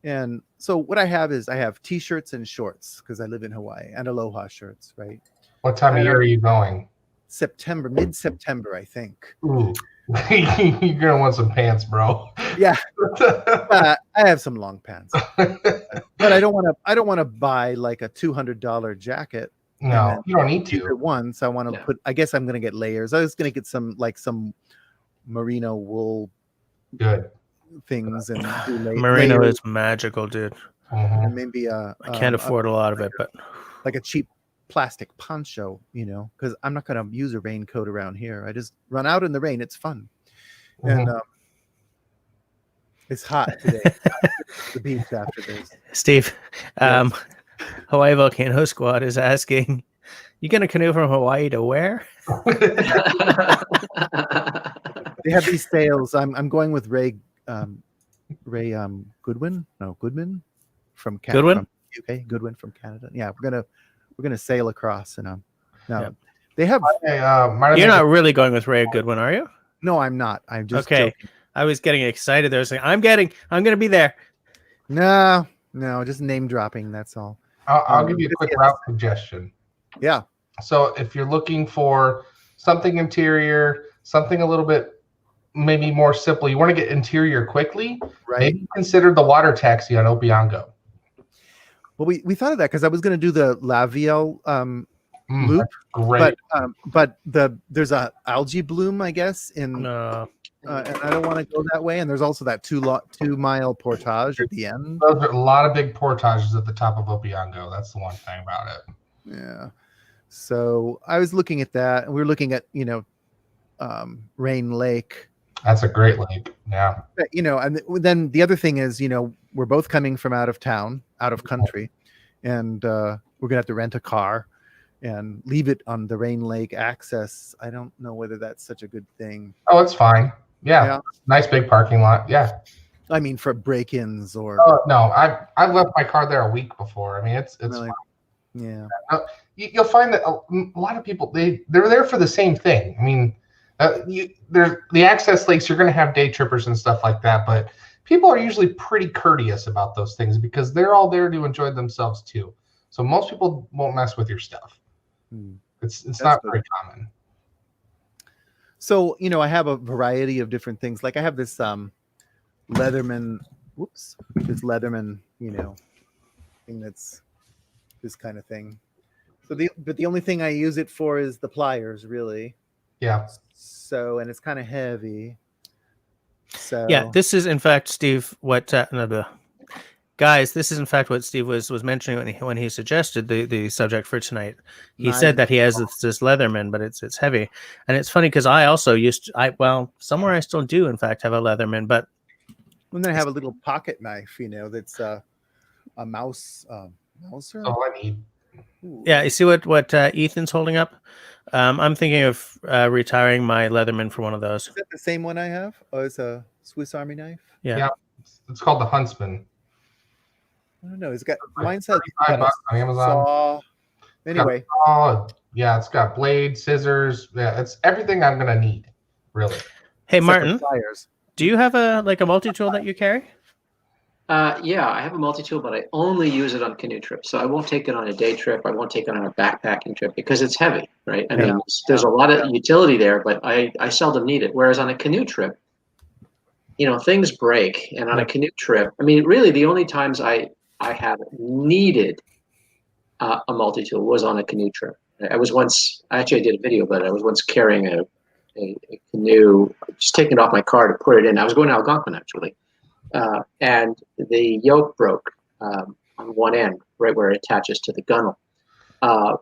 And so what I have is I have t-shirts and shorts because I live in Hawaii, and aloha shirts, right? What time of And year are you going? September, mid-September, I think. Ooh. You're gonna want some pants, bro. Yeah. I have some long pants, but I don't want to buy like a $200 jacket. And No, then you don't need use to. it once. I want to Yeah. put. I guess I'm going to get layers. I was going to get some merino wool Good. things and do Merino layers, is magical, dude. Mhm. and maybe I can't afford a lot of it, but like a cheap plastic poncho, because I'm not going to use a raincoat around here. I just run out in the rain. It's fun. And it's hot today. The beach after this. Steve, Yes. Hawaii Volcano Squad is asking, you gonna canoe from Hawaii to where? They have these sales. I'm going with Ray Goodwin from Goodwin? from UK. Goodwin from Canada. Yeah, we're gonna sail across, and now Yep. they have. Hey, might I You're make not really going with Ray Goodwin, are you? No, I'm not. I'm just Okay. joking. I was getting excited. There was like, I'm gonna be there. No, just name dropping. That's all. I'll give you a quick route suggestion. Yeah. So if you're looking for something interior, something a little bit maybe more simple, you want to get interior quickly, Right. maybe consider the water taxi on Opeongo. Well, we thought of that because I was going to do the Laviel loop, Great. but there's a algae bloom, I guess, in No. and I don't want to go that way. And there's also that 2-mile portage at the end. Those are a lot of big portages at the top of Opeongo. That's the one thing about it. Yeah. So I was looking at that, and we were looking at Rain Lake. That's a great lake. Yeah. But, and then the other thing is, we're both coming from out of town, out of country, and we're gonna have to rent a car and leave it on the Rain Lake access. I don't know whether that's such a good thing. Oh, it's fine. Yeah. Yeah. Nice big parking lot. Yeah. I mean, for break-ins or Oh no, I've left my car there a week before. I mean, it's really? fine. Yeah. You'll find that a lot of people they're there for the same thing. I mean, the access lakes, you're going to have day trippers and stuff like that, but people are usually pretty courteous about those things because they're all there to enjoy themselves too. So most people won't mess with your stuff. It's not very common. So I have a variety of different things. Like I have this Leatherman, this Leatherman, thing that's this kind of thing. So the only thing I use it for is the pliers, really. Yeah. So, and it's kind of heavy. So Yeah, this is in fact, Steve, what guys, this is in fact what Steve was mentioning when he suggested the subject for tonight. He said that he has this Leatherman, but it's heavy. And it's funny because I also somewhere I still do in fact have a Leatherman, but and then I have a little pocket knife, that's a mouse mouser. All I need. Yeah, you see what Ethan's holding up? I'm thinking of retiring my Leatherman for one of those. Is that the same one I have? Oh, it's a Swiss Army knife? Yeah. It's called the Huntsman. I don't know. It's got mine says $5 on Amazon. saw. Anyway. Oh, yeah, it's got blades, scissors. Yeah, it's everything I'm gonna need, really. Hey, Except Martin, for pliers. do you have a multi-tool that you carry? Yeah, I have a multi-tool, but I only use it on canoe trips. So I won't take it on a day trip. I won't take it on a backpacking trip because it's heavy, right? I mean, there's a lot of utility there, but I seldom need it. Whereas on a canoe trip, things break. And on a canoe trip, I mean, really the only times I have needed a multi-tool was on a canoe trip. I did a video, but I was once carrying a canoe, just taking it off my car to put it in. I was going to Algonquin, actually. And the yoke broke on one end, right where it attaches to the gunnel. The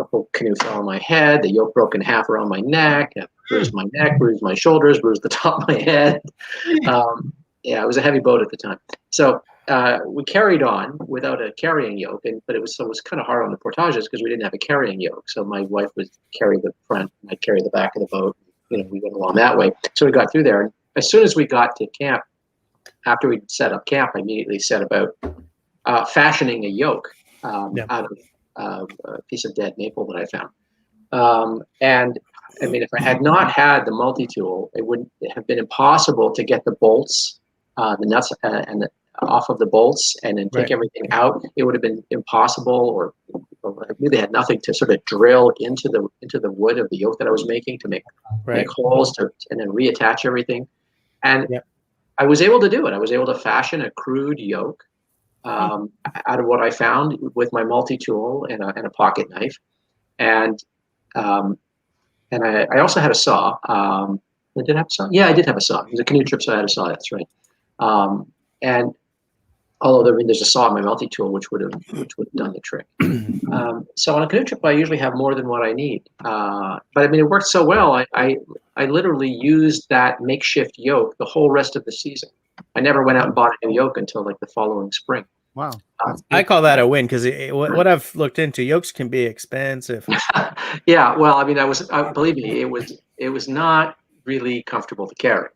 whole canoe fell on my head. The yoke broke in half around my neck. I bruised my neck, bruised my shoulders, bruised the top of my head. It was a heavy boat at the time. So we carried on without a carrying yoke, but it was kind of hard on the portages because we didn't have a carrying yoke. So my wife would carry the front, and I'd carry the back of the boat. We went along that way. So we got through there, and as soon as we got to camp, after we set up camp, I immediately set about fashioning a yoke out of a piece of dead maple that I found. And I mean, if I had not had the multi-tool, it would have been impossible to get the bolts, the nuts, off of the bolts and then take everything out. It would have been impossible, or I really had nothing to sort of drill into the wood of the yoke that I was making to make holes and then reattach everything. And I was able to do it. I was able to fashion a crude yoke out of what I found with my multi-tool and a pocket knife. And I also had a saw. I did have a saw. Yeah, I did have a saw. It was a canoe trip, so I had a saw. That's right. And although there's a saw in my multi-tool, which would have done the trick. So on a canoe trip, I usually have more than what I need. But I mean, it worked so well. I literally used that makeshift yoke the whole rest of the season. I never went out and bought a new yoke until like the following spring. Wow. I call that a win because what I've looked into, yokes can be expensive. Yeah, well, I mean, believe me, it was not really comfortable to carry,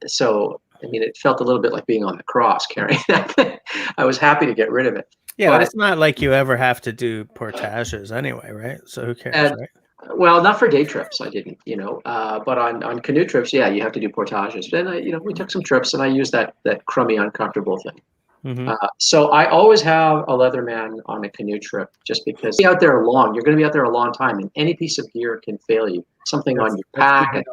so I mean, it felt a little bit like being on the cross carrying that thing. I was happy to get rid of it. Yeah, but it's not like you ever have to do portages anyway, right? So who cares, right? Well, not for day trips, I didn't, but on canoe trips, yeah, you have to do portages. Then we took some trips, and I used that crummy, uncomfortable thing. Mm-hmm. So I always have a Leatherman on a canoe trip, just because you're going to be out there a long time, and any piece of gear can fail you. Something on your pack,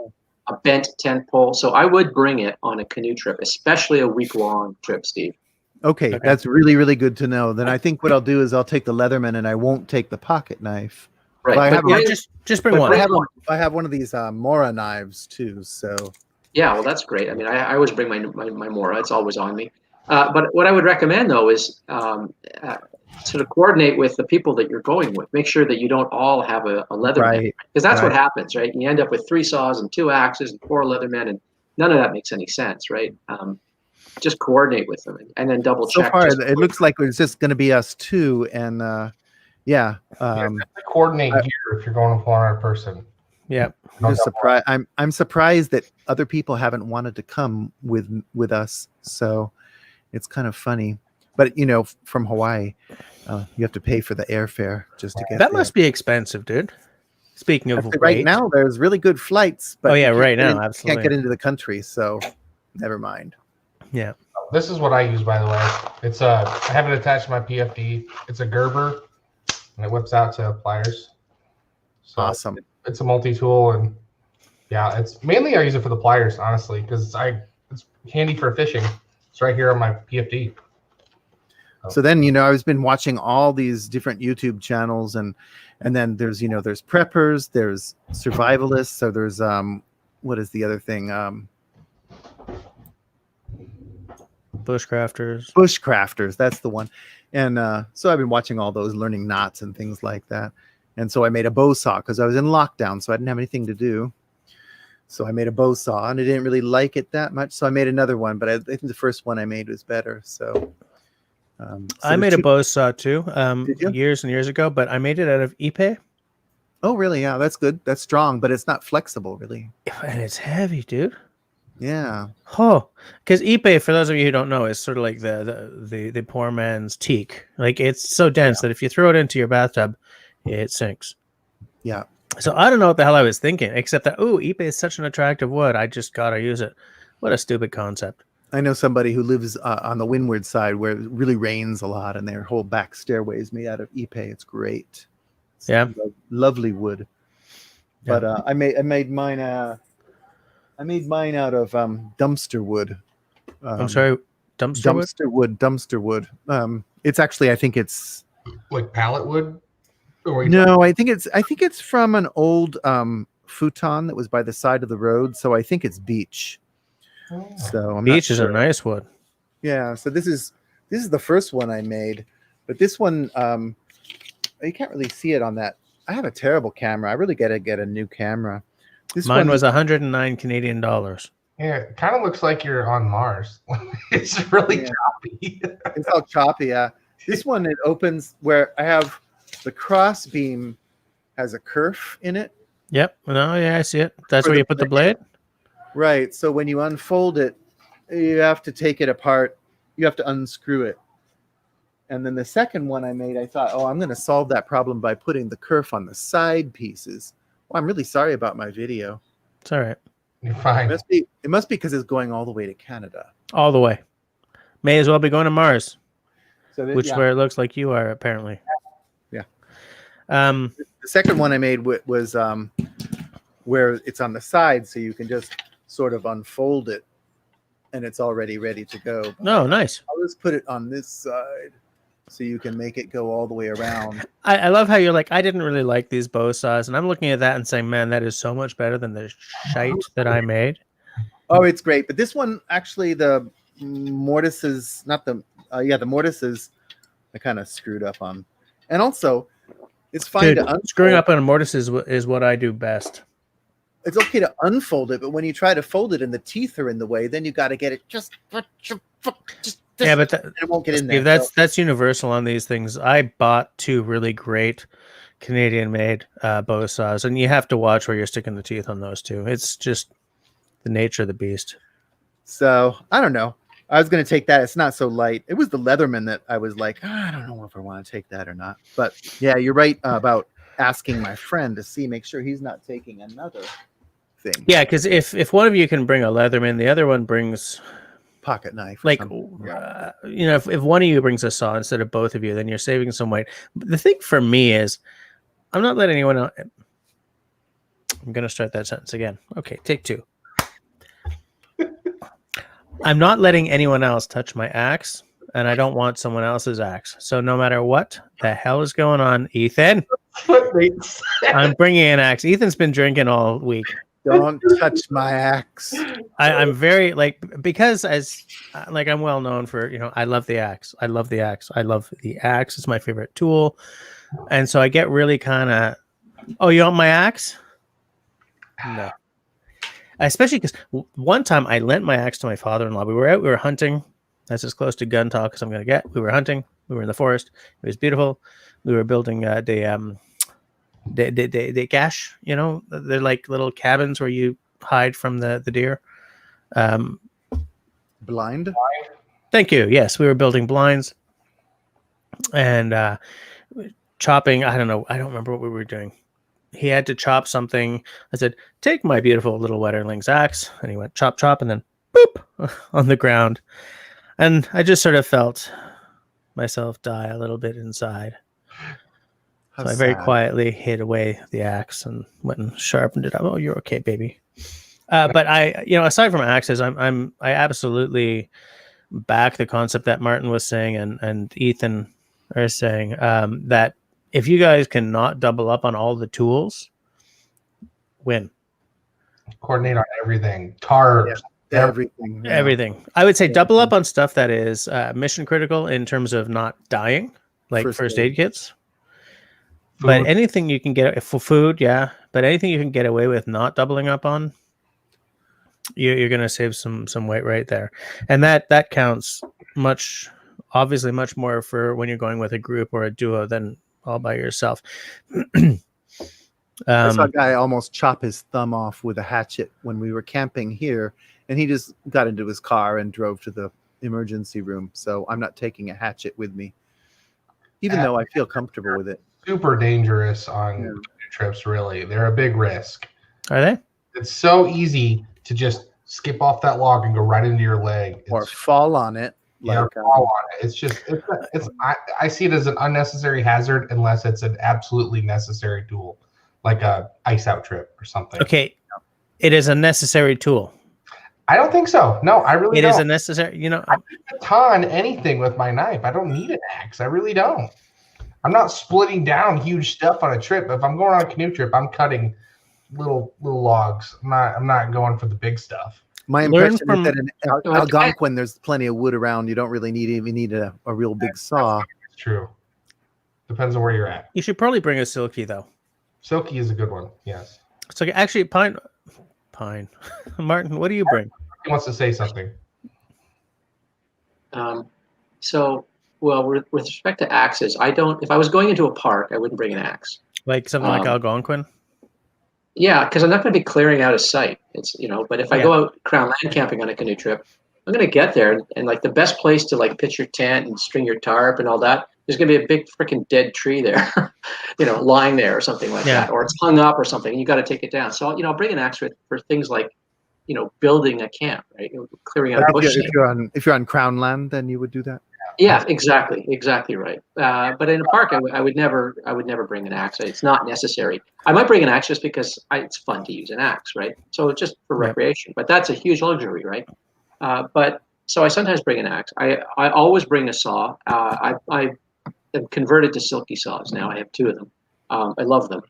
a bent tent pole. So I would bring it on a canoe trip, especially a week-long trip, Steve. Okay, that's really, really good to know. Then I think what I'll do is I'll take the Leatherman and I won't take the pocket knife. Right. Just bring one. I have one of these Mora knives too. So yeah, well, that's great. I mean, I always bring my Mora. It's always on me. But what I would recommend though is sort of coordinate with the people that you're going with. Make sure that you don't all have a Leatherman, because that's what happens, right? You end up with 3 saws and 2 axes and 4 Leathermen, and none of that makes any sense, right? Just coordinate with them and then double check. So far, it looks like it's just going to be us 2, and coordinate gear if you're going with 1 other person. Yeah, I'm surprised that other people haven't wanted to come with us. So it's kind of funny. But from Hawaii, you have to pay for the airfare just to get that. There. Must be expensive, dude. Speaking of right now, there's really good flights, but absolutely can't get into the country, so never mind. Yeah, this is what I use, by the way. It's I have it attached to my PFD. It's a Gerber, and it whips out to pliers. So awesome. It's a multi-tool, and yeah, it's mainly I use it for the pliers, honestly, because it's handy for fishing. It's right here on my PFD. So then, I've been watching all these different YouTube channels, and then there's preppers, there's survivalists. So there's what is the other thing? Bushcrafters, that's the one. And so I've been watching all those, learning knots and things like that. And so I made a bow saw because I was in lockdown, so I didn't have anything to do. So I made a bow saw, and I didn't really like it that much, so I made another one. But I think the first one I made was better. So I made a bow saw too, years and years ago, but I made it out of ipe. Oh, really? Yeah, that's good. That's strong, but it's not flexible, really. And it's heavy, dude. Yeah. Oh, because ipe, for those of you who don't know, is sort of like the poor man's teak. Like, it's so dense that if you throw it into your bathtub, it sinks. Yeah. So I don't know what the hell I was thinking, except that ipe is such an attractive wood. I just gotta use it. What a stupid concept. I know somebody who lives on the windward side where it really rains a lot, and their whole back stairway is made out of ipe. It's great. It's lovely wood. Yeah. But I made mine out of dumpster wood. I'm sorry, dumpster wood. It's actually, I think it's like pallet wood. No, I think it's from an old futon that was by the side of the road. So I think it's beech. So beech is a nice wood. Yeah. So this is the first one I made, but this one you can't really see it on that. I have a terrible camera. I really gotta get a new camera. Mine was 109 Canadian dollars. Yeah, it kind of looks like you're on Mars. It's really Yeah. choppy. It's all choppy. This one, it opens where I have the cross beam has a kerf in it. Yep. No, yeah, I see it. That's For where the you put the blade. Right. So when you unfold it, you have to take it apart. You have to unscrew it. And then the second one I made, I thought, oh, I'm going to solve that problem by putting the kerf on the side pieces. Well, I'm really sorry about my video. It's all right. You're fine. It must be because it's going all the way to Canada. All the way. May as well be going to Mars, So which where it looks like you are apparently. Yeah. The second one I made was where it's on the side, so you can just sort of unfold it, and it's already ready to go. No, nice. I'll just put it on this side, so you can make it go all the way around. I love how you're like, I didn't really like these bow saws, and I'm looking at that and saying, man, that is so much better than the shite that I made. Oh, it's great. But this one, actually, the mortises, the mortises, I kind of screwed up on. And also, it's fine Dude, to screwing up on a mortise is what I do best. It's okay to unfold it, but when you try to fold it and the teeth are in the way, then you got to get it just Yeah, but it won't get in there. Steve, that's universal on these things. I bought 2 really great Canadian-made bow saws, and you have to watch where you're sticking the teeth on those 2. It's just the nature of the beast. So I don't know. I was going to take that. It's not so light. It was the Leatherman that I was like, I don't know if I want to take that or not. But yeah, you're right about asking my friend to make sure he's not taking another thing. Yeah, because if one of you can bring a Leatherman, the other one brings pocket knife. Like, if one of you brings a saw instead of both of you, then you're saving some weight. But the thing for me is, I'm not letting anyone else. I'm going to start that sentence again. Okay, take 2. I'm not letting anyone else touch my axe, and I don't want someone else's axe. So no matter what the hell is going on, Ethan, I'm bringing an axe. Ethan's been drinking all week. Don't touch my axe. I'm very because I'm well known for, I love the axe. I love the axe. I love the axe. It's my favorite tool. And so I get really kind of, oh, you want my axe? No. Especially because one time I lent my axe to my father-in-law. We were hunting. That's as close to gun talk as I'm going to get. We were hunting. We were in the forest. It was beautiful. We were building the cache, they're like little cabins where you hide from the deer. Blind. Thank you. Yes, we were building blinds and chopping. I don't know. I don't remember what we were doing. He had to chop something. I said, take my beautiful little Wetterling's axe. And he went chop, chop, and then boop on the ground. And I just sort of felt myself die a little bit inside. So I very quietly hid away the axe and went and sharpened it up. Oh, you're okay, baby. But I, aside from axes, I absolutely back the concept that Martin was saying and Ethan are saying that if you guys cannot double up on all the tools, win. Coordinate on everything. Tarps. Yeah, everything. Yeah. Everything. I would say double up on stuff that is mission critical in terms of not dying, like first aid kits. Food. But anything you can get for food, yeah. But anything you can get away with not doubling up on, you're going to save some weight right there, and that counts obviously much more for when you're going with a group or a duo than all by yourself. I saw a guy almost chop his thumb off with a hatchet when we were camping here, and he just got into his car and drove to the emergency room. So I'm not taking a hatchet with me, even though I feel comfortable with it. Super dangerous on trips, really. They're a big risk. Are they? It's so easy to just skip off that log and go right into your leg. Or fall on it. Fall on it. It's just, I see it as an unnecessary hazard unless it's an absolutely necessary tool, like a ice out trip or something. Okay. It is a necessary tool. I don't think so. No, I really don't. It is a necessary, I can baton anything with my knife. I don't need an axe. I really don't. I'm not splitting down huge stuff on a trip. If I'm going on a canoe trip, I'm cutting little logs. I'm not going for the big stuff. My impression is that in Algonquin, there's plenty of wood around. You don't really need a real big saw. It's true. Depends on where you're at. You should probably bring a Silky, though. Silky is a good one. Yes. So actually, pine. Martin, what do you bring? He wants to say something. So, well, with respect to axes, I don't. If I was going into a park, I wouldn't bring an axe. Like something like Algonquin. Yeah, because I'm not going to be clearing out a site. It's but if I Yeah. go out Crown Land camping on a canoe trip, I'm going to get there and like the best place to like pitch your tent and string your tarp and all that. There's going to be a big freaking dead tree there, lying there or something like Yeah. that, or it's hung up or something. And you got to take it down. So I'll bring an axe for things like building a camp, right? Clearing out Like bush. if you're on Crown Land, then you would do that. Yeah, exactly right. But in a park, I would never bring an axe. It's not necessary. I might bring an axe just because it's fun to use an axe, right? So it's just for recreation. But that's a huge luxury, right? But so I sometimes bring an axe. I always bring a saw. I am converted to silky saws now. I have 2 of them. I love them.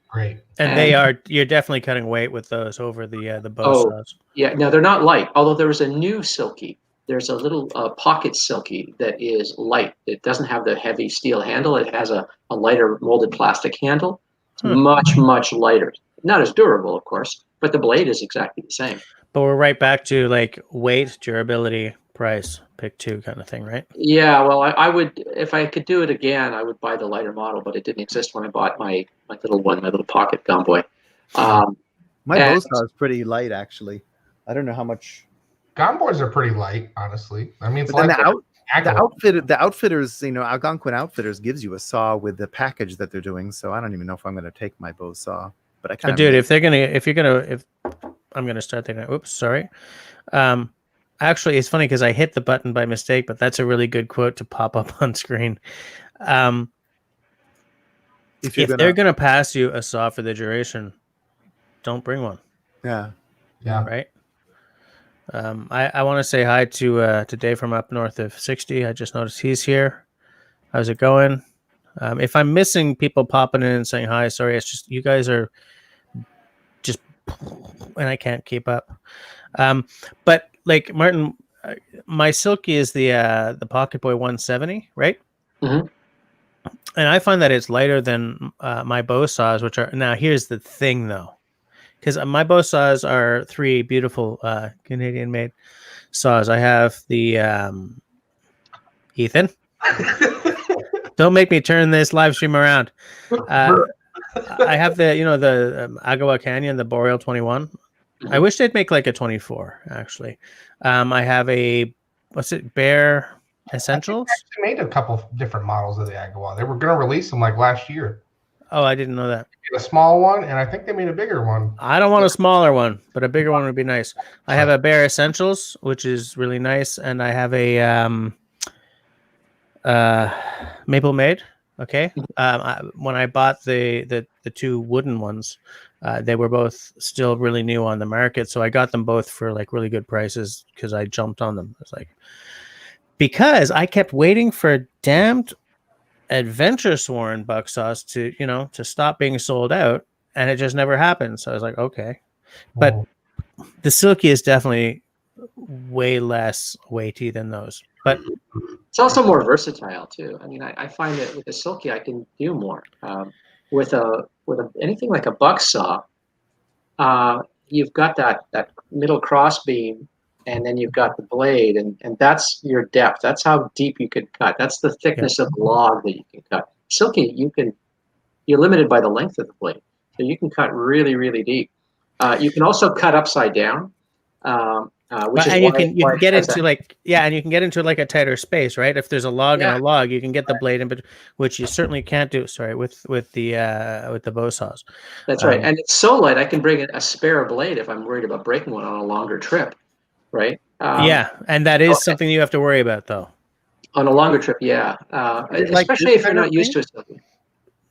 Great. And you're definitely cutting weight with those over the bow saws. Yeah, no, they're not light. Although there was a new silky. There's a little pocket silky that is light. It doesn't have the heavy steel handle. It has a lighter molded plastic handle. It's much lighter. Not as durable, of course, but the blade is exactly the same. But we're right back to like weight, durability, price, pick 2 kind of thing, right? Yeah, well, I would, if I could do it again, I would buy the lighter model, but it didn't exist when I bought my little one, my little pocket gun boy. My bow saw is pretty light, actually. I don't know how much. Gun boys are pretty light, honestly. I mean, it's But like then the outfitters, Algonquin Outfitters gives you a saw with the package that they're doing. So I don't even know if I'm going to take my bow saw. But I kind of. Dude, if I'm gonna start thinking, oops, sorry. Actually, it's funny because I hit the button by mistake, but that's a really good quote to pop up on screen. If they're gonna pass you a saw for the duration, don't bring one. Yeah. Right. I want to say hi to Dave from up north of 60. I just noticed he's here. How's it going? If I'm missing people popping in and saying hi, sorry. It's just you guys are just, and I can't keep up. But like Martin, my Silky is the Pocket Boy 170, right? Mm-hmm. And I find that it's lighter than my bow saws, which are now. Here's the thing, though. Because my bow saws are 3 beautiful Canadian-made saws. I have the Ethan. Don't make me turn this live stream around. I have the Agua Canyon, the Boreal 21. I wish they'd make like a 24. Actually, I have a Bear Essentials. They made a couple different models of the Agua. They were going to release them like last year. Oh, I didn't know that. A small one, and I think they made a bigger one. I don't want a smaller one, but a bigger one would be nice. I have a Bear Essentials, which is really nice, and I have a Maple Made. Okay. When I bought the 2 wooden ones, they were both still really new on the market, so I got them both for like really good prices because I jumped on them. It's like because I kept waiting for damned Adventure Sworn buck saws to stop being sold out, and it just never happened. So I was like, okay, but the Silky is definitely way less weighty than those, but it's also more versatile too. I mean, I find that with the Silky I can do more. With anything like a buck saw, you've got that middle cross beam, and then you've got the blade, and that's your depth. That's how deep you can cut. That's the thickness of the log that you can cut. Silky, you're limited by the length of the blade, so you can cut really, really deep. You can also cut upside down, which is you can get into like a tighter space, right? If there's a log and a log, you can get the blade in, but which you certainly can't do. Sorry, with the bow saws. That's right, and it's so light I can bring a spare blade if I'm worried about breaking one on a longer trip. Right. And that is something you have to worry about, though. On a longer trip, yeah. Especially if you're not used to it.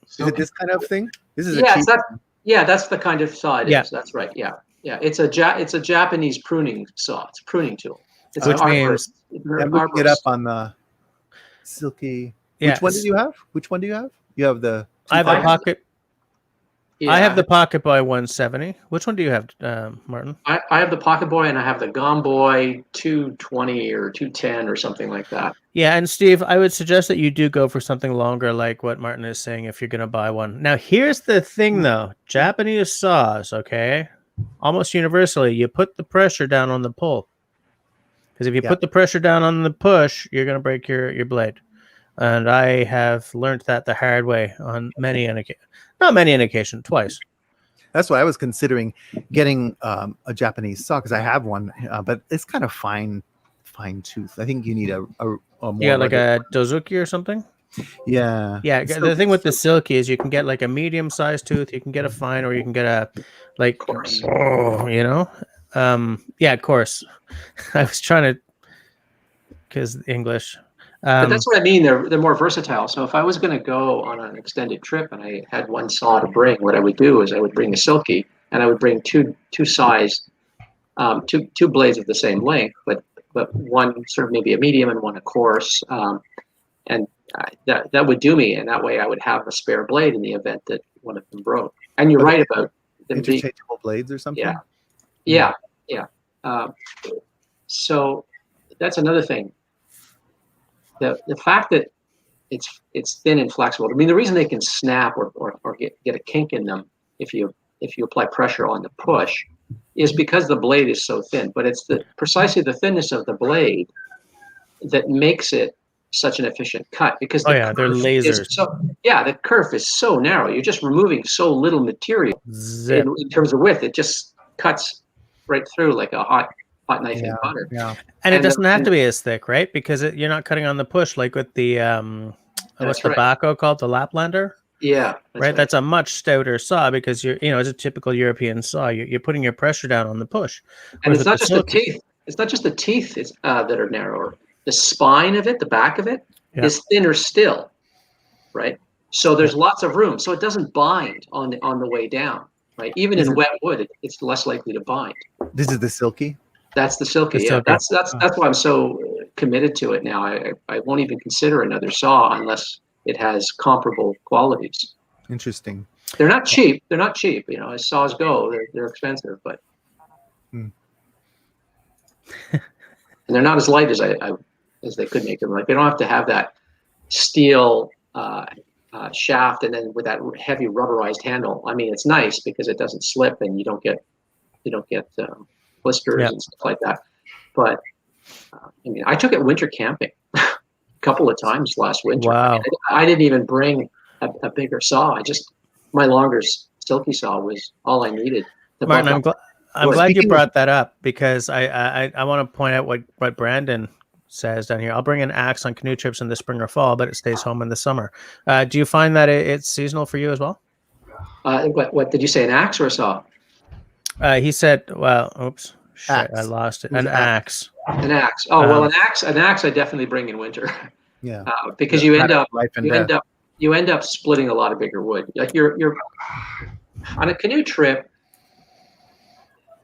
Is it this kind of thing? This is that's the kind of saw it is. That's right. Yeah. It's a Japanese pruning saw. It's a pruning tool. It's which means I'm looking it up on the Silky. Which one do you have? You have the. I have the Pocket. Yeah. I have the Pocket Boy 170. Which one do you have, Martin? I have the Pocket Boy, and I have the Gone Boy 220 or 210 or something like that. Yeah, and Steve, I would suggest that you do go for something longer, like what Martin is saying, if you're going to buy one. Now, here's the thing, though. Japanese saws, okay? almost universally, you put the pressure down on the pull. Because if you Yeah. put the pressure down on the push, you're going to break your blade. And I have learned that the hard way on many an occasion. Not many an occasion, twice. That's why I was considering getting a Japanese saw, because I have one, but it's kind of fine tooth. I think you need a more Yeah, like rugged- a Dozuki or something. yeah. Yeah, It's the thing with the silky is you can get like a medium-sized tooth, you can get a fine, or you can get a like, course. you know. Yeah, of course. I was trying to, because English. But that's what I mean. They're more versatile. So if I was going to go on an extended trip and I had one saw to bring, what I would do is I would bring a silky, and I would bring two size, two blades of the same length, but one sort of maybe a medium and one a coarse, and that would do me. And that way I would have a spare blade in the event that one of them broke. And you're right about them being interchangeable blades or something. yeah. So that's another thing. The fact that it's thin and flexible. I mean, the reason they can snap or get a kink in them if you apply pressure on the push is because the blade is so thin. But it's precisely the thinness of the blade that makes it such an efficient cut, because they're lasers. The kerf is so narrow. You're just removing so little material in terms of width. It just cuts right through like a hot knife in butter. Yeah. And it doesn't have to be as thick, right? Because you're not cutting on the push like with the what's the Baco called, the Laplander? Yeah, right. That's a much stouter saw because it's a typical European saw. You're putting your pressure down on the push. And it's not just the teeth. It's not just the teeth that are narrower. The spine of it, the back of it, is thinner still, right? So there's lots of room. So it doesn't bind on the way down, right? Even in wet wood, it's less likely to bind. This is the silky. That's the silky. Yeah, that's why I'm so committed to it now. I won't even consider another saw unless it has comparable qualities. Interesting. They're not cheap. They're not cheap. As saws go, they're expensive, but and they're not as light as as they could make them. Like, they don't have to have that steel shaft and then with that heavy rubberized handle. I mean, it's nice because it doesn't slip and you don't get blisters and stuff like that. But I took it winter camping a couple of times last winter. Wow. I didn't even bring a bigger saw. My longer silky saw was all I needed. Martin, I'm glad you brought that up, because I want to point out what Brandon says down here. I'll bring an axe on canoe trips in the spring or fall, but it stays home in the summer. Do you find that it's seasonal for you as well? What did you say, an axe or a saw? He said, well, oops, shit, axe. I lost it. An axe. An axe. Oh, well, an axe I definitely bring in winter. Yeah. Because you end up splitting a lot of bigger wood. Like you're on a canoe trip,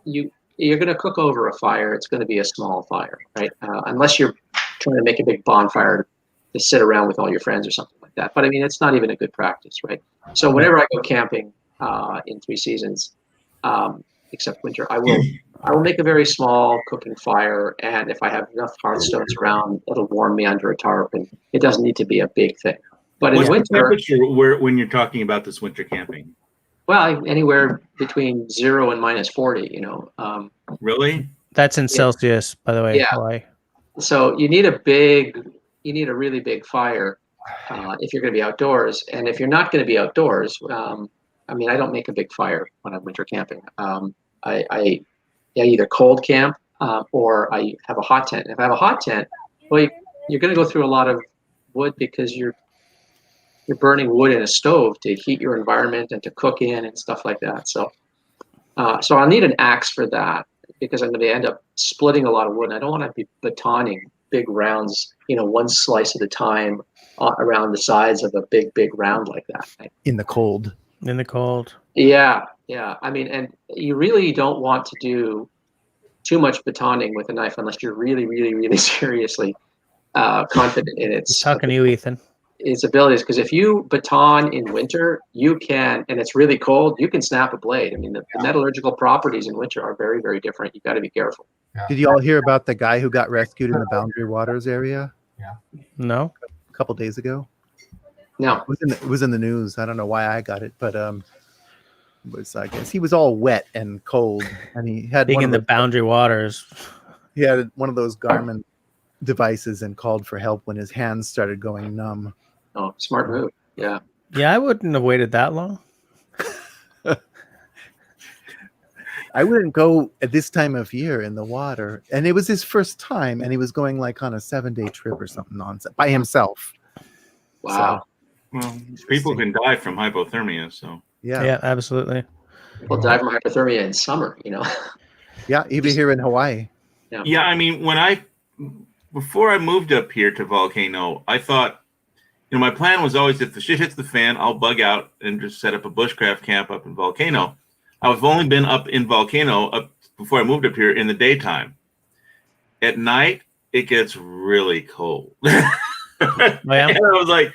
you're going to cook over a fire. It's going to be a small fire, right? Unless you're trying to make a big bonfire to sit around with all your friends or something like that. But I mean, it's not even a good practice, right? So whenever I go camping in 3 seasons, except winter, I will make a very small cooking fire, and if I have enough hearthstones around, it'll warm me under a tarp, and it doesn't need to be a big thing. But in winter, temperature when you're talking about this winter camping? Well, anywhere between 0 and -40. Really? That's in Celsius, by the way. Yeah. Hawaii. So you need a really big fire if you're going to be outdoors, and if you're not going to be outdoors, I don't make a big fire when I'm winter camping. I either cold camp or I have a hot tent. If I have a hot tent, well, you're going to go through a lot of wood because you're burning wood in a stove to heat your environment and to cook in and stuff like that. So I'll need an axe for that, because I'm going to end up splitting a lot of wood. And I don't want to be batoning big rounds, one slice at a time around the sides of a big round like that. In the cold. In the cold. Yeah. And you really don't want to do too much batoning with a knife unless you're really, really, really seriously confident in its. Talking to you, Ethan. Its abilities, because if you baton in winter, you can, and it's really cold, you can snap a blade. I mean, the metallurgical properties in winter are very, very different. You got to be careful. Yeah. Did you all hear about the guy who got rescued in the Boundary Waters area? Yeah. No. A couple days ago. No. It was in the news. I don't know why I got it, but was, I guess, he was all wet and cold, and he had Being one in of the those, boundary waters. he had one of those Garmin devices and called for help when his hands started going numb. Oh, smart move. Yeah. Yeah, I wouldn't have waited that long. I wouldn't go at this time of year in the water, and it was his first time, and he was going like on a 7-day trip or something nonsense by himself. Wow. Well, people can die from hypothermia, so. Yeah, absolutely. People die from hypothermia in summer, you know. Yeah, even here in Hawaii. Yeah, I mean, before I moved up here to Volcano, I thought, my plan was always, if the shit hits the fan, I'll bug out and just set up a bushcraft camp up in Volcano. I've only been up in Volcano up before I moved up here in the daytime. At night, it gets really cold. Yeah. And I was like,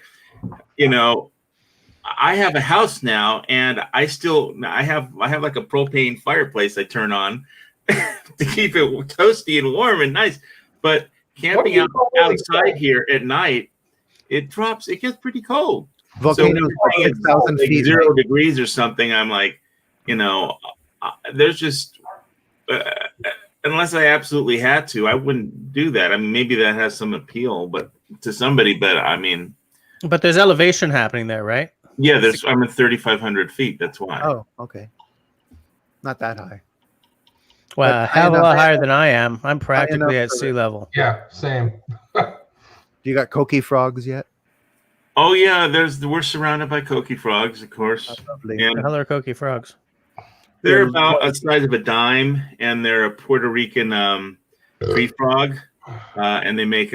I have a house now, and I have like a propane fireplace I turn on to keep it toasty and warm and nice. But camping outside here at night, it gets pretty cold. Volcano So 6,000 feet. 0 degrees or something. I'm like, there's just unless I absolutely had to, I wouldn't do that. I mean, maybe that has some appeal, but to somebody. But I mean, but there's elevation happening there, right? Yeah, I'm at 3,500 feet. That's why. Oh, okay. Not that high. Well, But a hell of a high lot enough- higher than I am. I'm practically enough at for sea it. level. Yeah, same. You got coqui frogs yet? Oh yeah, we're surrounded by coqui frogs, of course. Lovely. And The hell are coqui frogs? they're about the size of a dime, and they're a Puerto Rican tree frog, and they make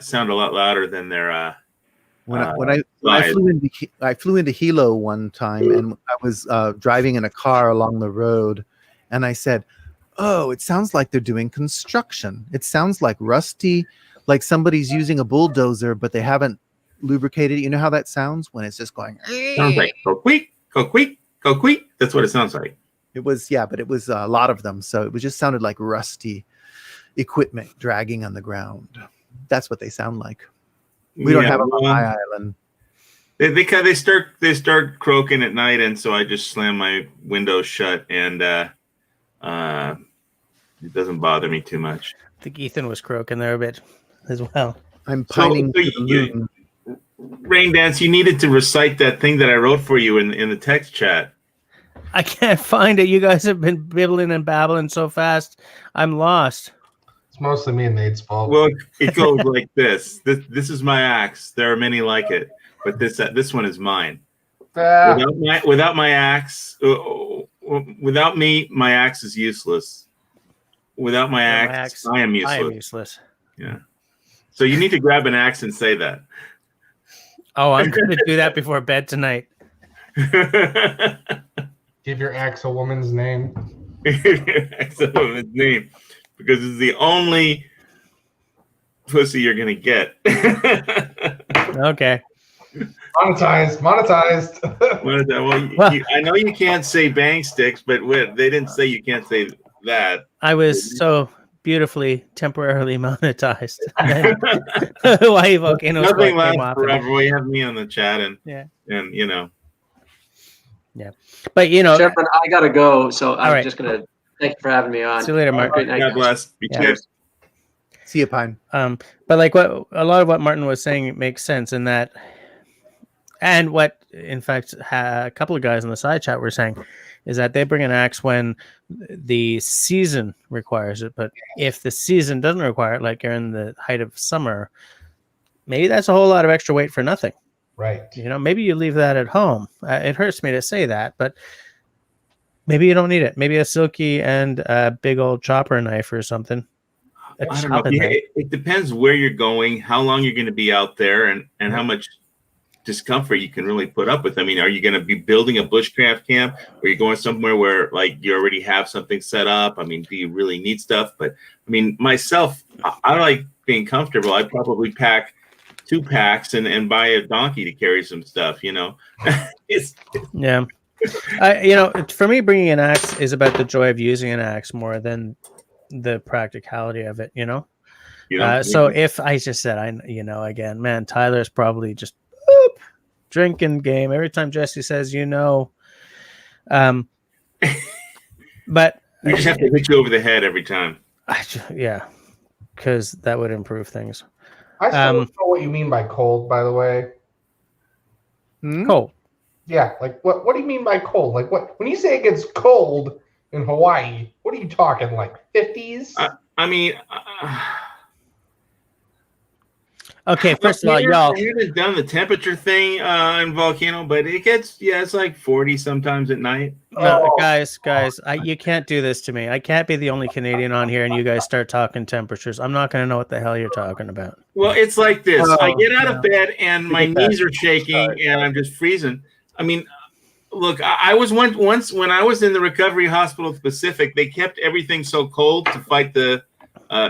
sound a lot louder than their. When I flew into Hilo one time, and I was driving in a car along the road, and I said, "Oh, it sounds like they're doing construction. It sounds like rusty, like somebody's using a bulldozer, but they haven't lubricated it." You know how that sounds when it's just going. Sounds like coqui, coqui, coqui. That's what it sounds like. It was, yeah, but it was a lot of them, so it just sounded like rusty equipment dragging on the ground. That's what they sound like. We don't have them on my island. They start croaking at night, and so I just slam my window shut, and it doesn't bother me too much. I think Ethan was croaking there a bit as well. I'm pining to the moon. Rain Dance, you needed to recite that thing that I wrote for you in the text chat. I can't find it. You guys have been bibbling and babbling so fast. I'm lost. It's mostly me and Nate's fault. Well, it goes like this. This is my axe. There are many like it, but this one is mine. Without my axe, without me, my axe is useless. Without my axe, I am useless. I am useless. Yeah. So you need to grab an axe and say that. Oh, I'm going to do that before bed tonight. Give your axe a woman's name. Axe a woman's name, because it's the only pussy you're gonna get. Okay. Monetized. Well, I know you can't say bang sticks, but they didn't say you can't say that. I was so beautifully temporarily monetized. Why Volcano Nothing came lasts off. forever. We have me on the chat, and Yeah. Yeah. But Shepard, I gotta go, so I'm right. just gonna thank you for having me on. See you later, Mark. Great night, God guys. bless. Be Yeah. good. See you, Pine. But like what a lot of what Martin was saying makes sense in that, and what in fact a couple of guys in the side chat were saying is that they bring an axe when the season requires it, but if the season doesn't require it, like you're in the height of summer, maybe that's a whole lot of extra weight for nothing. Right. Maybe you leave that at home. It hurts me to say that, but maybe you don't need it. Maybe a silky and a big old chopper knife or something. I don't know. It depends where you're going, how long you're going to be out there, and how much discomfort you can really put up with. I mean, are you going to be building a bushcraft camp, or are you going somewhere where like you already have something set up? I mean, do you really need stuff? But I mean, myself, I like being comfortable. I'd probably pack 2 packs and buy a donkey to carry some stuff. Yeah. For me, bringing an axe is about the joy of using an axe more than the practicality of it. So if I just said, again, man, Tyler's probably just drinking game every time Jesse says, But We just have to hit you over the head every time. yeah, because that would improve things. I still don't know what you mean by cold, by the way. Cold. Yeah, like what do you mean by cold? Like what when you say it gets cold in Hawaii, what are you talking, like 50s? I mean, okay, first of all, y'all. I haven't done the temperature thing in Volcano, but it gets, it's like 40 sometimes at night. No, guys, you can't do this to me. I can't be the only Canadian on here and you guys start talking temperatures. I'm not going to know what the hell you're talking about. Well, it's like this. I get out of bed and my knees are shaking and I'm just freezing. I mean, look, I was once when I was in the recovery hospital Pacific, they kept everything so cold to fight the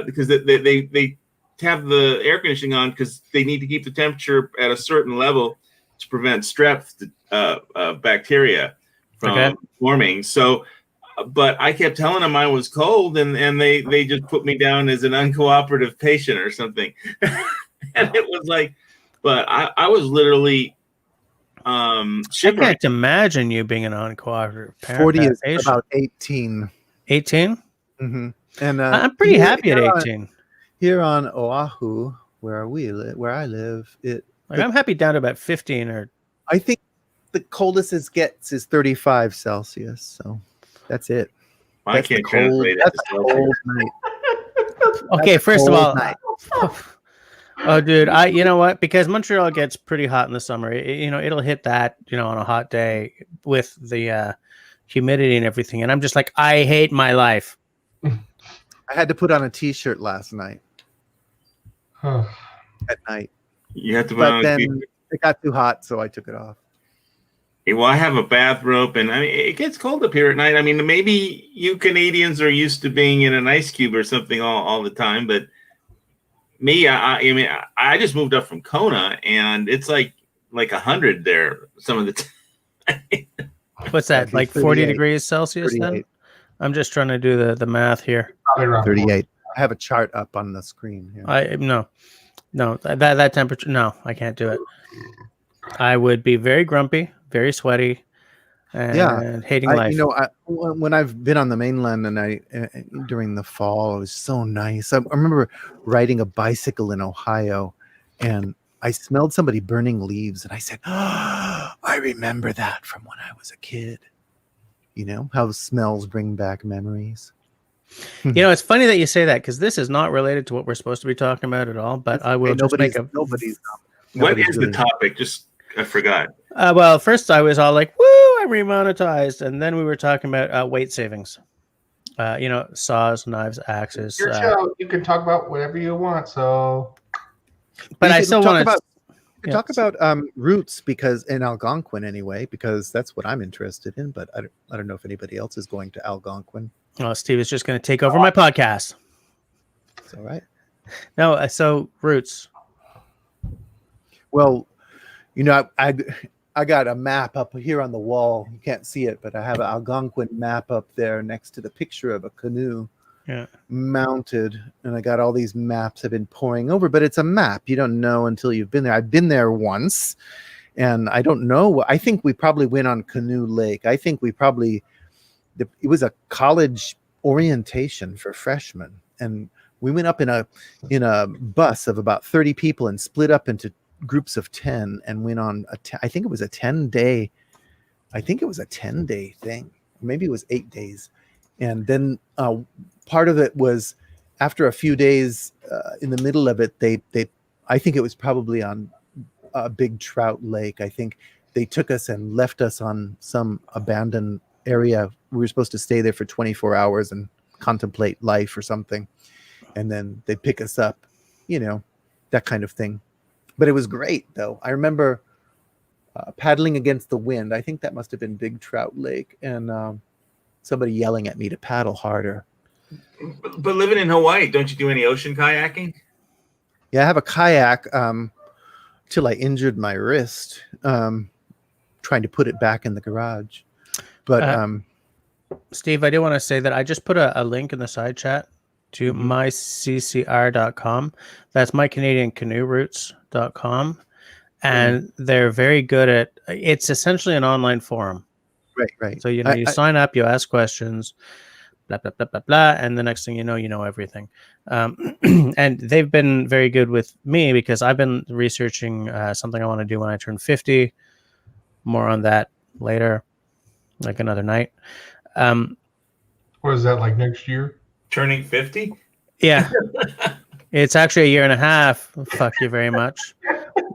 because they have the air conditioning on because they need to keep the temperature at a certain level to prevent strep bacteria from forming. So, but I kept telling them I was cold, and they just put me down as an uncooperative patient or something. And it was like, but I was literally shivering. I can't imagine you being an uncooperative parent. 40 is about 18. 18? Mm-hmm. And I'm pretty happy at 18. Here on Oahu, where I live, I'm happy down to about 15 or. I think the coldest it gets is 35 Celsius. So that's it. I can't translate it. That's a cold night. Okay, first of all, oh, dude, you know what? Because Montreal gets pretty hot in the summer. It'll hit that, on a hot day with the humidity and everything. And I'm just like, I hate my life. I had to put on a t-shirt last night. At night. You have to put on a t-shirt. It got too hot, so I took it off. Well, I have a bathrobe, and I mean, it gets cold up here at night. I mean, maybe you Canadians are used to being in an ice cube or something all the time, but me, I just moved up from Kona, and it's like 100 there some of the time. What's that? Like 40 degrees Celsius 38. Then? I'm just trying to do the math here. 38. I have a chart up on the screen here. No, that temperature. No, I can't do it. I would be very grumpy, very sweaty, and hating life. When I've been on the mainland and during the fall, it was so nice. I remember riding a bicycle in Ohio, and I smelled somebody burning leaves, and I said, "Oh, I remember that from when I was a kid." You know how smells bring back memories. It's funny that you say that because this is not related to what we're supposed to be talking about at all. But I will just make a. What is the topic? I forgot. Well, first I was all like, "Woo! I'm remonetized," and then we were talking about weight savings. Saws, knives, axes. Your show, you can talk about whatever you want. So, but I still want to talk about roots in Algonquin anyway, because that's what I'm interested in. But I don't know if anybody else is going to Algonquin. Oh, Steve is just going to take over my podcast. It's all right. No, so roots. Well, I got a map up here on the wall. You can't see it, but I have an Algonquin map up there next to the picture of a canoe mounted. And I got all these maps I've been poring over, but it's a map. You don't know until you've been there. I've been there once, and I don't know. I think we probably went on Canoe Lake. I think it was a college orientation for freshmen. And we went up in a bus of about 30 people and split up into groups of 10 and went on I think it was a 10-day thing. Maybe it was 8 days. And then part of it was after a few days in the middle of it, I think it was probably on a big trout lake. I think they took us and left us on some abandoned area. We were supposed to stay there for 24 hours and contemplate life or something. And then they pick us up, that kind of thing. But it was great, though. I remember paddling against the wind. I think that must have been Big Trout Lake, and somebody yelling at me to paddle harder. But living in Hawaii, don't you do any ocean kayaking? Yeah, I have a kayak till I injured my wrist trying to put it back in the garage. But Steve, I do want to say that I just put a link in the side chat to myccr.com. That's mycanadiancanoeroutes.com. And they're very good it's essentially an online forum. Right. So, you know, you sign up, you ask questions, blah, blah, blah, blah, blah. And the next thing you know everything. And they've been very good with me because I've been researching something I want to do when I turn 50. More on that later, like another night. What is that, like next year? Turning 50? Yeah. It's actually a year and a half. Fuck you very much.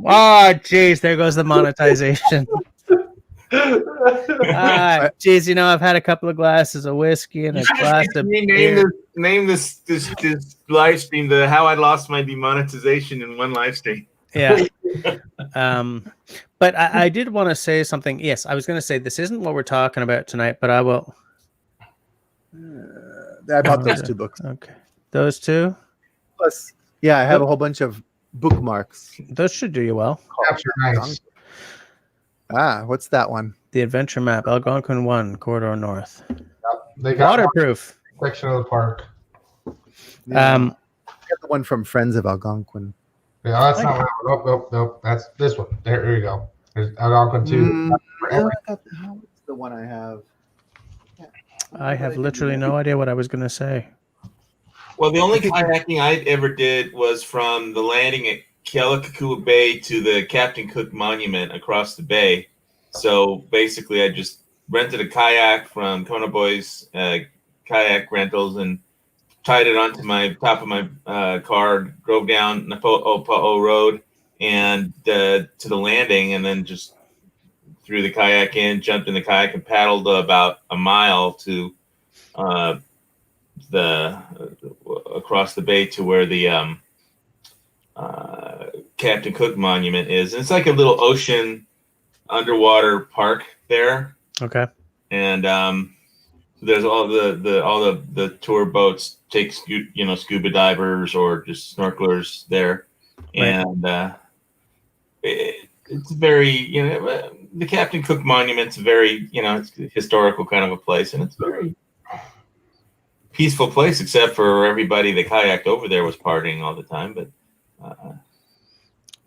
Oh, jeez, there goes the monetization. Geez, you know, I've had a couple of glasses of whiskey and a glass of beer. Name this live stream the how I lost my demonetization in one live stream. Yeah. But I did want to say something. Yes, I was going to say this isn't what we're talking about tonight, but I will. I bought those 2 books. Okay. Those 2? Plus, yeah, I have a whole bunch of bookmarks. Those should do you well. Capture nice. What's that one? The Adventure Map, Algonquin 1, Corridor North. They got Waterproof. section of the park. Yeah. I got the one from Friends of Algonquin. Yeah, that's not one. Nope. That's this one. There you go. There's Algonquin 2. What's the one I have? I have literally no idea what I was going to say. Well, the only kayaking I ever did was from the landing at Kealakekua Bay to the Captain Cook Monument across the bay. So basically, I just rented a kayak from Kona Boys kayak rentals and tied it onto my top of my car, drove down Napo'o Road and to the landing, and then just threw the kayak in, jumped in the kayak, and paddled about a mile to across the bay to where the Captain Cook Monument is. And it's like a little ocean underwater park there. Okay. And there's all the tour boats take scuba divers or just snorkelers there. Right. And it's very, the Captain Cook Monument's very, it's a historical kind of a place, and it's a very peaceful place, except for everybody that kayaked over there was partying all the time. But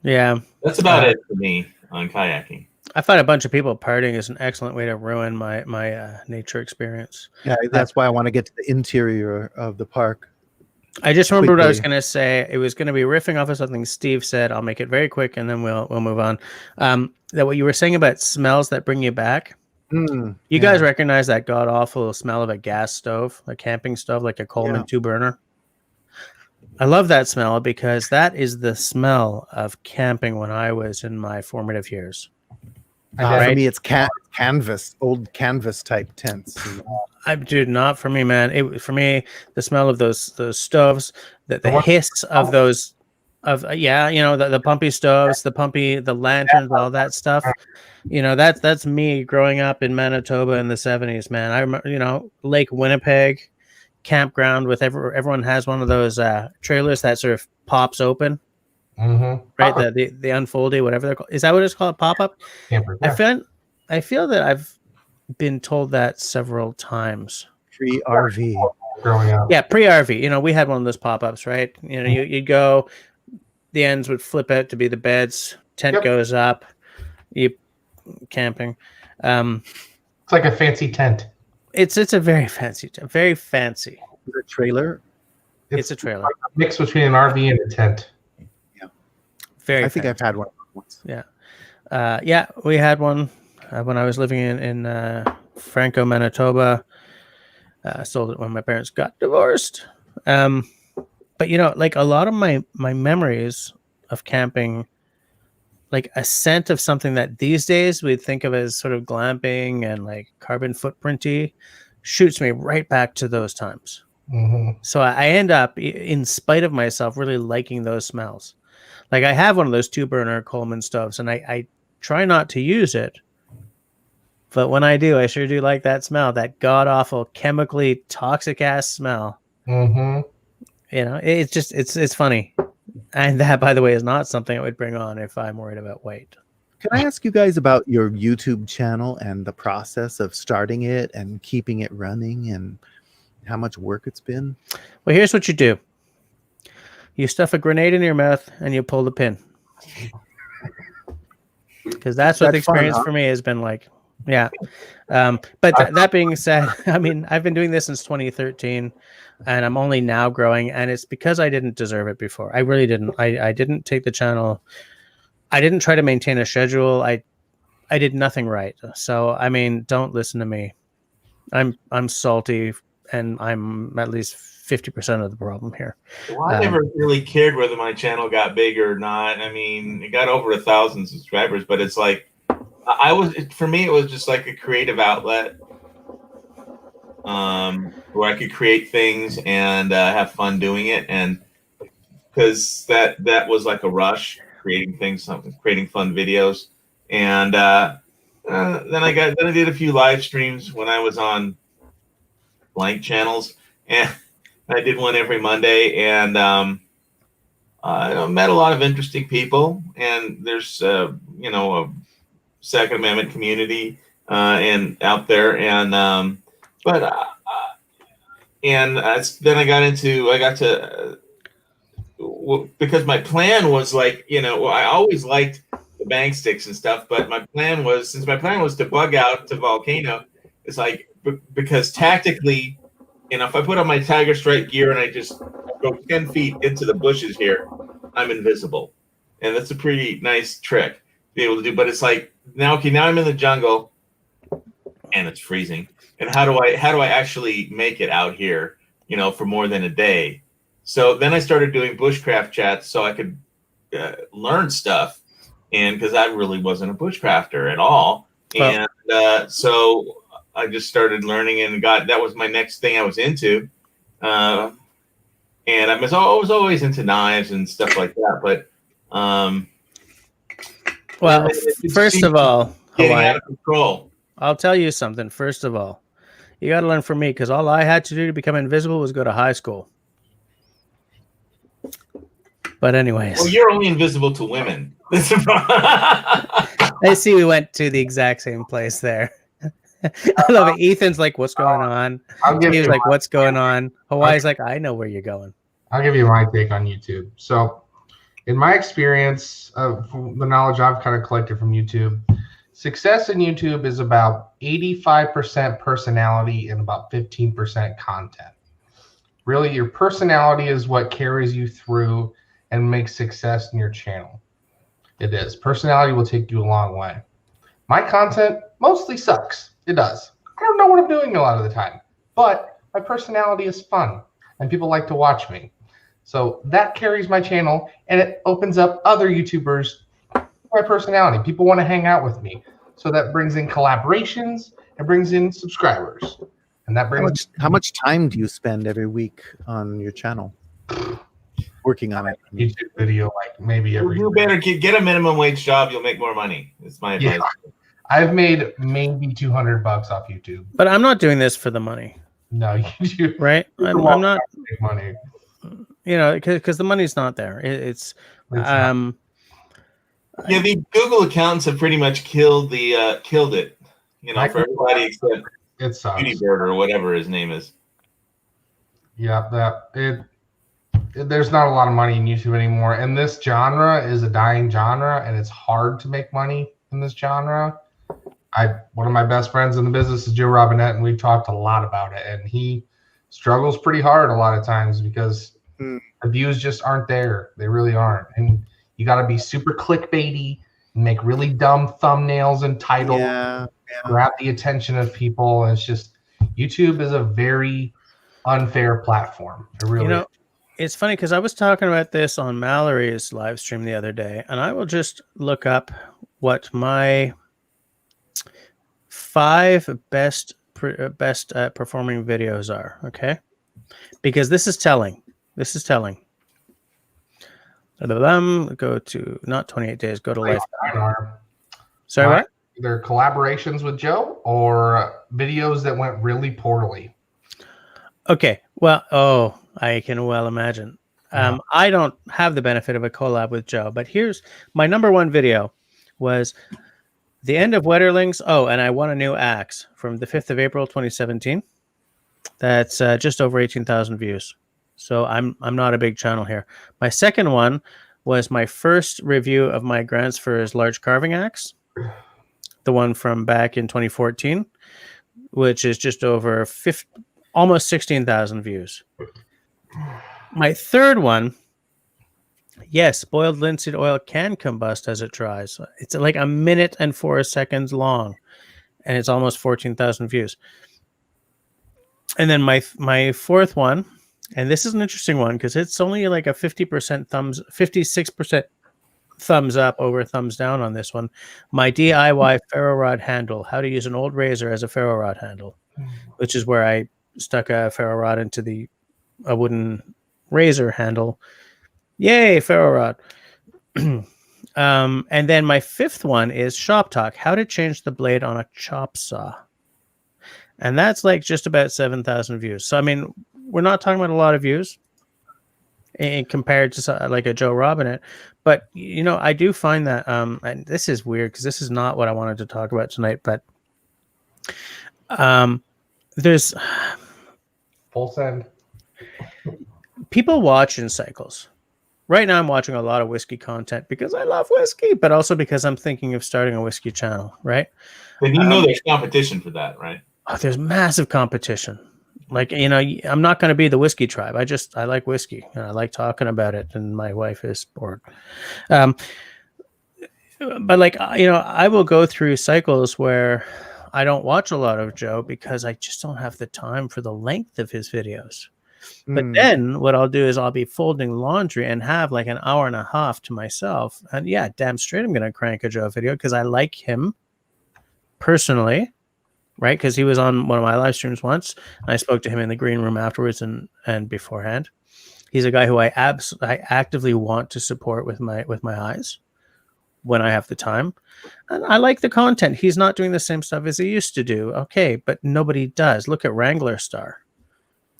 yeah, that's about it for me on kayaking. I find a bunch of people partying is an excellent way to ruin my nature experience. Yeah, that's why I want to get to the interior of the park. I just remember what I was going to say. It was going to be riffing off of something Steve said. I'll make it very quick, and then we'll move on. That what you were saying about smells that bring you back. You guys recognize that god awful smell of a gas stove, a camping stove, like a Coleman 2-burner? I love that smell because that is the smell of camping when I was in my formative years. For me, it's canvas, old canvas type tents. Dude, not for me, man. For me, the smell of those stoves, the hiss of those, the pumpy stoves, the lanterns, all that stuff. That's me growing up in Manitoba in the 70s, man. I remember, Lake Winnipeg campground with everyone has one of those trailers that sort of pops open. Mm-hmm. Right, the unfoldy, whatever they're called. Is that what it's called? Pop up. Camper, yeah. I feel that I've been told that several times. Pre-RV. Growing up. Yeah, pre-RV. We had one of those pop-ups, right? You'd go, the ends would flip out to be the beds. Tent goes up. You camping. It's like a fancy tent. It's a very fancy tent. Very fancy. Is it a trailer? It's a trailer. Like a mix between an RV and a tent. I think I've had one once. Yeah, we had one when I was living in Franco, Manitoba. Sold it when my parents got divorced. But like a lot of my memories of camping, like a scent of something that these days we'd think of as sort of glamping and like carbon footprinty, shoots me right back to those times. Mm-hmm. So I end up, in spite of myself, really liking those smells. Like I have one of those 2-burner Coleman stoves, and I try not to use it. But when I do, I sure do like that smell, that god-awful, chemically toxic ass smell. Mm-hmm. It's funny. And that, by the way, is not something I would bring on if I'm worried about weight. Can I ask you guys about your YouTube channel and the process of starting it and keeping it running and how much work it's been? Well, here's what you do. You stuff a grenade in your mouth and you pull the pin. Because that's what the experience for me has been like. Yeah. But that being said, I mean, I've been doing this since 2013 and I'm only now growing, and it's because I didn't deserve it before. I really didn't. I didn't take the channel. I didn't try to maintain a schedule. I did nothing right. So, I mean, don't listen to me. I'm salty, and I'm at least 50% of the problem here. Well, I never really cared whether my channel got big or not. I mean, it got over 1,000 subscribers, but it's like, for me, it was just like a creative outlet, where I could create things and have fun doing it. And because that was like a rush, creating things, creating fun videos. And then I did a few live streams when I was on blank channels, and I did one every Monday, and I met a lot of interesting people. And there's a Second Amendment community and out there, and then I got to because my plan was like, I always liked the bank sticks and stuff, but my plan was to bug out to Volcano, it's like, because tactically, if I put on my Tiger Stripe gear and I just go 10 feet into the bushes here, I'm invisible. And that's a pretty nice trick to be able to do. But it's like, now I'm in the jungle and it's freezing. And how do I actually make it out here, for more than a day? So then I started doing bushcraft chats so I could learn stuff. And because I really wasn't a bushcrafter at all. Well, and so I just started learning, and that was my next thing I was into. And I was always into knives and stuff like that. But well, first of all, getting out of control. I'll tell you something. First of all, you got to learn from me, because all I had to do to become invisible was go to high school. But anyways, well, you're only invisible to women. I see we went to the exact same place there. I love it. Ethan's like, what's going on? He was like, what's going on? Hawaii's like, I know where you're going. I'll give you my take on YouTube. So in my experience, from the knowledge I've kind of collected from YouTube, success in YouTube is about 85% personality and about 15% content. Really, your personality is what carries you through and makes success in your channel. It is. Personality will take you a long way. My content mostly sucks. It does. I don't know what I'm doing a lot of the time, but my personality is fun and people like to watch me. So that carries my channel, and it opens up other YouTubers to my personality. People want to hang out with me. So that brings in collaborations, it brings in subscribers. And that brings how much time do you spend every week on your channel working on it? YouTube video, like maybe every. You better get a minimum wage job. You'll make more money. It's my advice. Yeah. I've made maybe $200 off YouTube. But I'm not doing this for the money. No, you right? I'm not make money. Because the money's not there. It's yeah. The Google accountants have pretty much killed it. For everybody except Beauty Bird or whatever his name is. Yeah, there's not a lot of money in YouTube anymore, and this genre is a dying genre, and it's hard to make money in this genre. One of my best friends in the business is Joe Robinette, and we've talked a lot about it, and he struggles pretty hard a lot of times because the views just aren't there. They really aren't, and you got to be super clickbaity and make really dumb thumbnails and titles, grab the attention of people. And it's just, YouTube is a very unfair platform. It really is. It's funny because I was talking about this on Mallory's live stream the other day, and I will just look up what my 5 best performing videos are. Okay, because this is telling. Go to not 28 days. Go to life. Sorry, what? Either collaborations with Joe or videos that went really poorly. Okay. Well, I can well imagine. I don't have the benefit of a collab with Joe, but here's my number 1 video was the end of Wetterlings. Oh, and I won a new axe from the 5th of April, 2017. That's just over 18,000 views. So I'm not a big channel here. My second one was my first review of my Grants for his large carving axe. the one from back in 2014, which is just over almost 16,000 views. My third one, yes, boiled linseed oil can combust as it dries. It's like 1 minute and 4 seconds long, and it's almost 14,000 views. And then my fourth one, and this is an interesting one because it's only like a 56% thumbs up over thumbs down on this one. My DIY ferro rod handle, how to use an old razor as a ferro rod handle, which is where I stuck a ferro rod into a wooden razor handle. Yay, ferro rod. And then my fifth one is shop talk, how to change the blade on a chop saw. And that's like just about 7,000 views. So, I mean, we're not talking about a lot of views compared to like a Joe Robinette. But, you know, I do find that, and this is weird because this is not what I wanted to talk about tonight, but there's full send. People watch in cycles. Right now I'm watching a lot of whiskey content because I love whiskey, but also because I'm thinking of starting a whiskey channel, right? Then you know there's competition for that, right? Oh, there's massive competition. Like, you know, I'm not going to be the whiskey tribe. I like whiskey and I like talking about it, and my wife is bored. But like, you know, I will go through cycles where I don't watch a lot of Joe because I just don't have the time for the length of his videos. But then what I'll do is I'll be folding laundry and have like an hour and a half to myself. And yeah, damn straight I'm going to crank a Joe video because I like him personally, right? Because he was on one of my live streams once. I spoke to him in the green room afterwards and beforehand. He's a guy who I actively want to support with my eyes when I have the time. And I like the content. He's not doing the same stuff as he used to do. Okay, but nobody does. Look at Wrangler Star.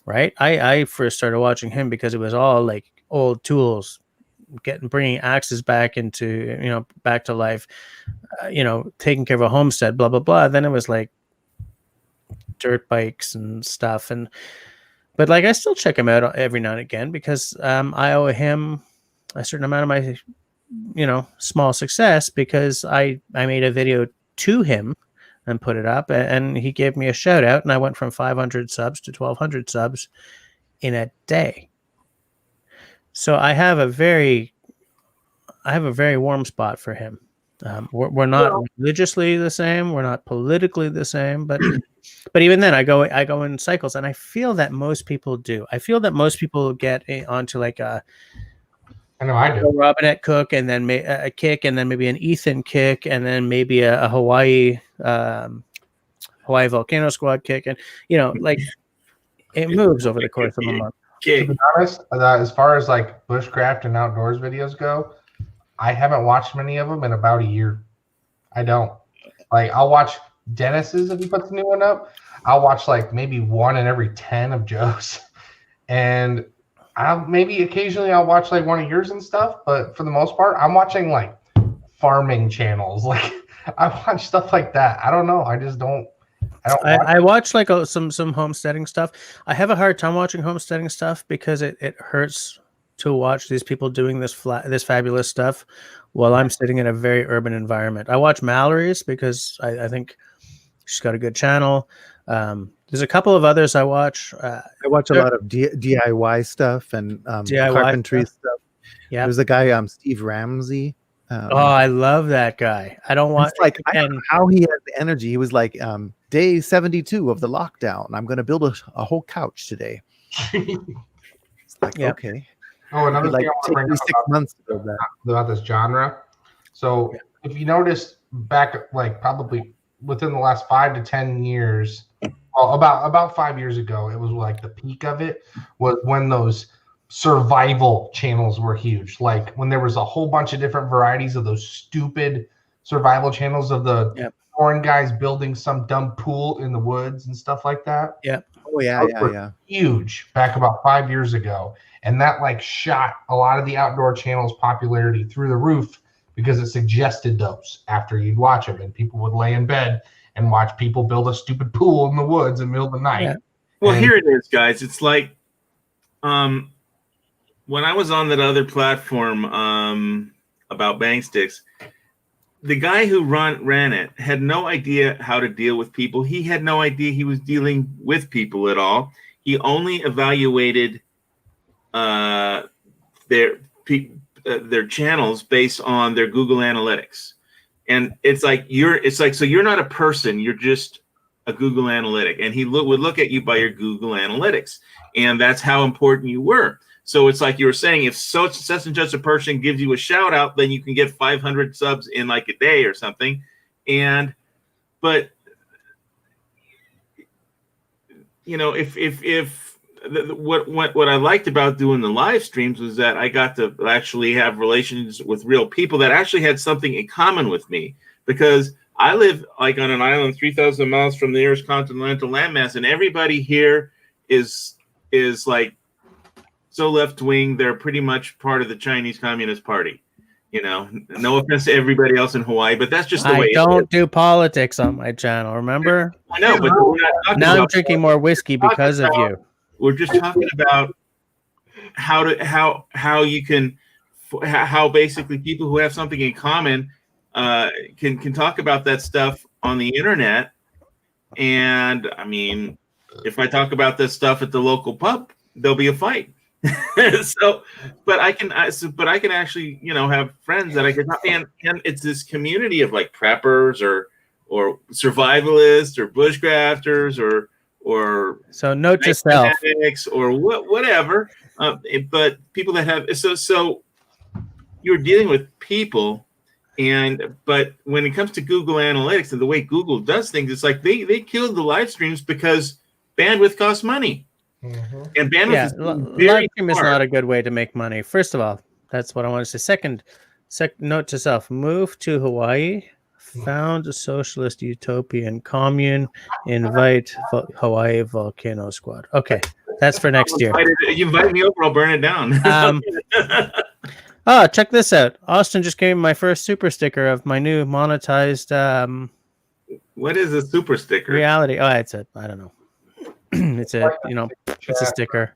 Right, I first started watching him because it was all like old tools, bringing axes back into, you know, back to life, you know, taking care of a homestead, blah blah blah. Then it was like dirt bikes and stuff, but like I still check him out every now and again because I owe him a certain amount of my, you know, small success because I made a video to him and put it up, and he gave me a shout out, and I went from 500 subs to 1,200 subs in a day. So I have a very warm spot for him. We're not religiously the same, we're not politically the same, but even then I go in cycles, and I feel that most people do. I feel that most people get onto like a I know I do. A Robinette cook, and then a kick, and then maybe an Ethan kick, and then maybe a Hawaii Volcano Squad kick, and you know, like it moves over the course of a month. To be honest, as far as like bushcraft and outdoors videos go, I haven't watched many of them in about a year. I don't. Like, I'll watch Dennis's if he puts a new one up. I'll watch like maybe 1 in every 10 of Joe's, and maybe occasionally I'll watch like one of yours and stuff, but for the most part, I'm watching like farming channels. Like I watch stuff like that. I don't know. I just don't. I watch like some homesteading stuff. I have a hard time watching homesteading stuff because it hurts to watch these people doing this fabulous stuff while I'm sitting in a very urban environment. I watch Mallory's because I think she's got a good channel. There's a couple of others I watch. I watch a lot of DIY stuff and DIY carpentry stuff. Yeah, there's a guy Steve Ramsey. I love that guy. I don't want like I don't know how he has the energy. He was like day 72 of the lockdown. I'm going to build a whole couch today. It's like okay. Oh, another thing I want to bring up 6 months to build that. About this genre. So if you notice back, like probably within the last 5 to 10 years, well, about 5 years ago, it was like the peak of it was when those survival channels were huge. Like when there was a whole bunch of different varieties of those stupid survival channels of the foreign guys building some dumb pool in the woods and stuff like that. Yeah. Oh yeah. Huge back about 5 years ago. And that like shot a lot of the outdoor channels' popularity through the roof because it suggested those after you'd watch them, and people would lay in bed and watch people build a stupid pool in the woods in the middle of the night. Yeah. Well, here it is, guys. It's like when I was on that other platform about bang sticks, the guy who ran it had no idea how to deal with people. He had no idea he was dealing with people at all. He only evaluated their channels based on their Google Analytics. And it's like so you're not a person, you're just a Google Analytic. And he would look at you by your Google Analytics. And that's how important you were. So it's like you were saying, if such and such a person gives you a shout out, then you can get 500 subs in like a day or something. But you know, what I liked about doing the live streams was that I got to actually have relations with real people that actually had something in common with me, because I live like on an island 3,000 miles from the nearest continental landmass, and everybody here is like so left wing. They're pretty much part of the Chinese Communist Party. You know, no offense to everybody else in Hawaii, but that's just the way. I don't do politics on my channel. Remember? I know, but we're not talking now about I'm drinking more whiskey because of you. We're just talking about how basically people who have something in common can talk about that stuff on the internet. And I mean, if I talk about this stuff at the local pub, there'll be a fight. But I can actually, you know, have friends that I can talk, and it's this community of like preppers or survivalists or bushcrafters or so note to self or whatever. But people that have so you're dealing with people, but when it comes to Google Analytics and the way Google does things, it's like they killed the live streams because bandwidth costs money. Mm-hmm. And bandwidth live stream is not a good way to make money. First of all, that's what I want to say. Second, note to self: move to Hawaii, found a socialist utopian commune, invite Hawaii Volcano Squad. Okay, that's for next year. You invite me over, I'll burn it down. Oh, check this out! Austin just gave me my first super sticker of my new monetized. What is a super sticker? Reality. Oh, it's I don't know. It's a it's a sticker.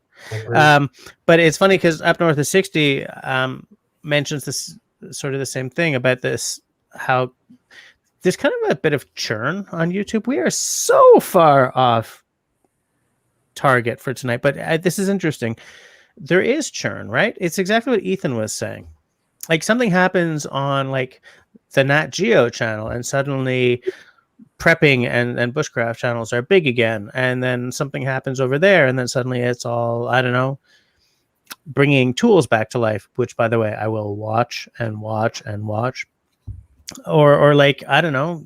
But it's funny because Up North of 60 mentions this sort of the same thing about this, how there's kind of a bit of churn on YouTube. We are so far off target for tonight, but this is interesting. There is churn, right? It's exactly what Ethan was saying. Like something happens on like the Nat Geo channel and suddenly prepping and bushcraft channels are big again, and then something happens over there, and then suddenly it's all, I don't know, bringing tools back to life, which by the way I will watch and watch and watch. Or like, I don't know,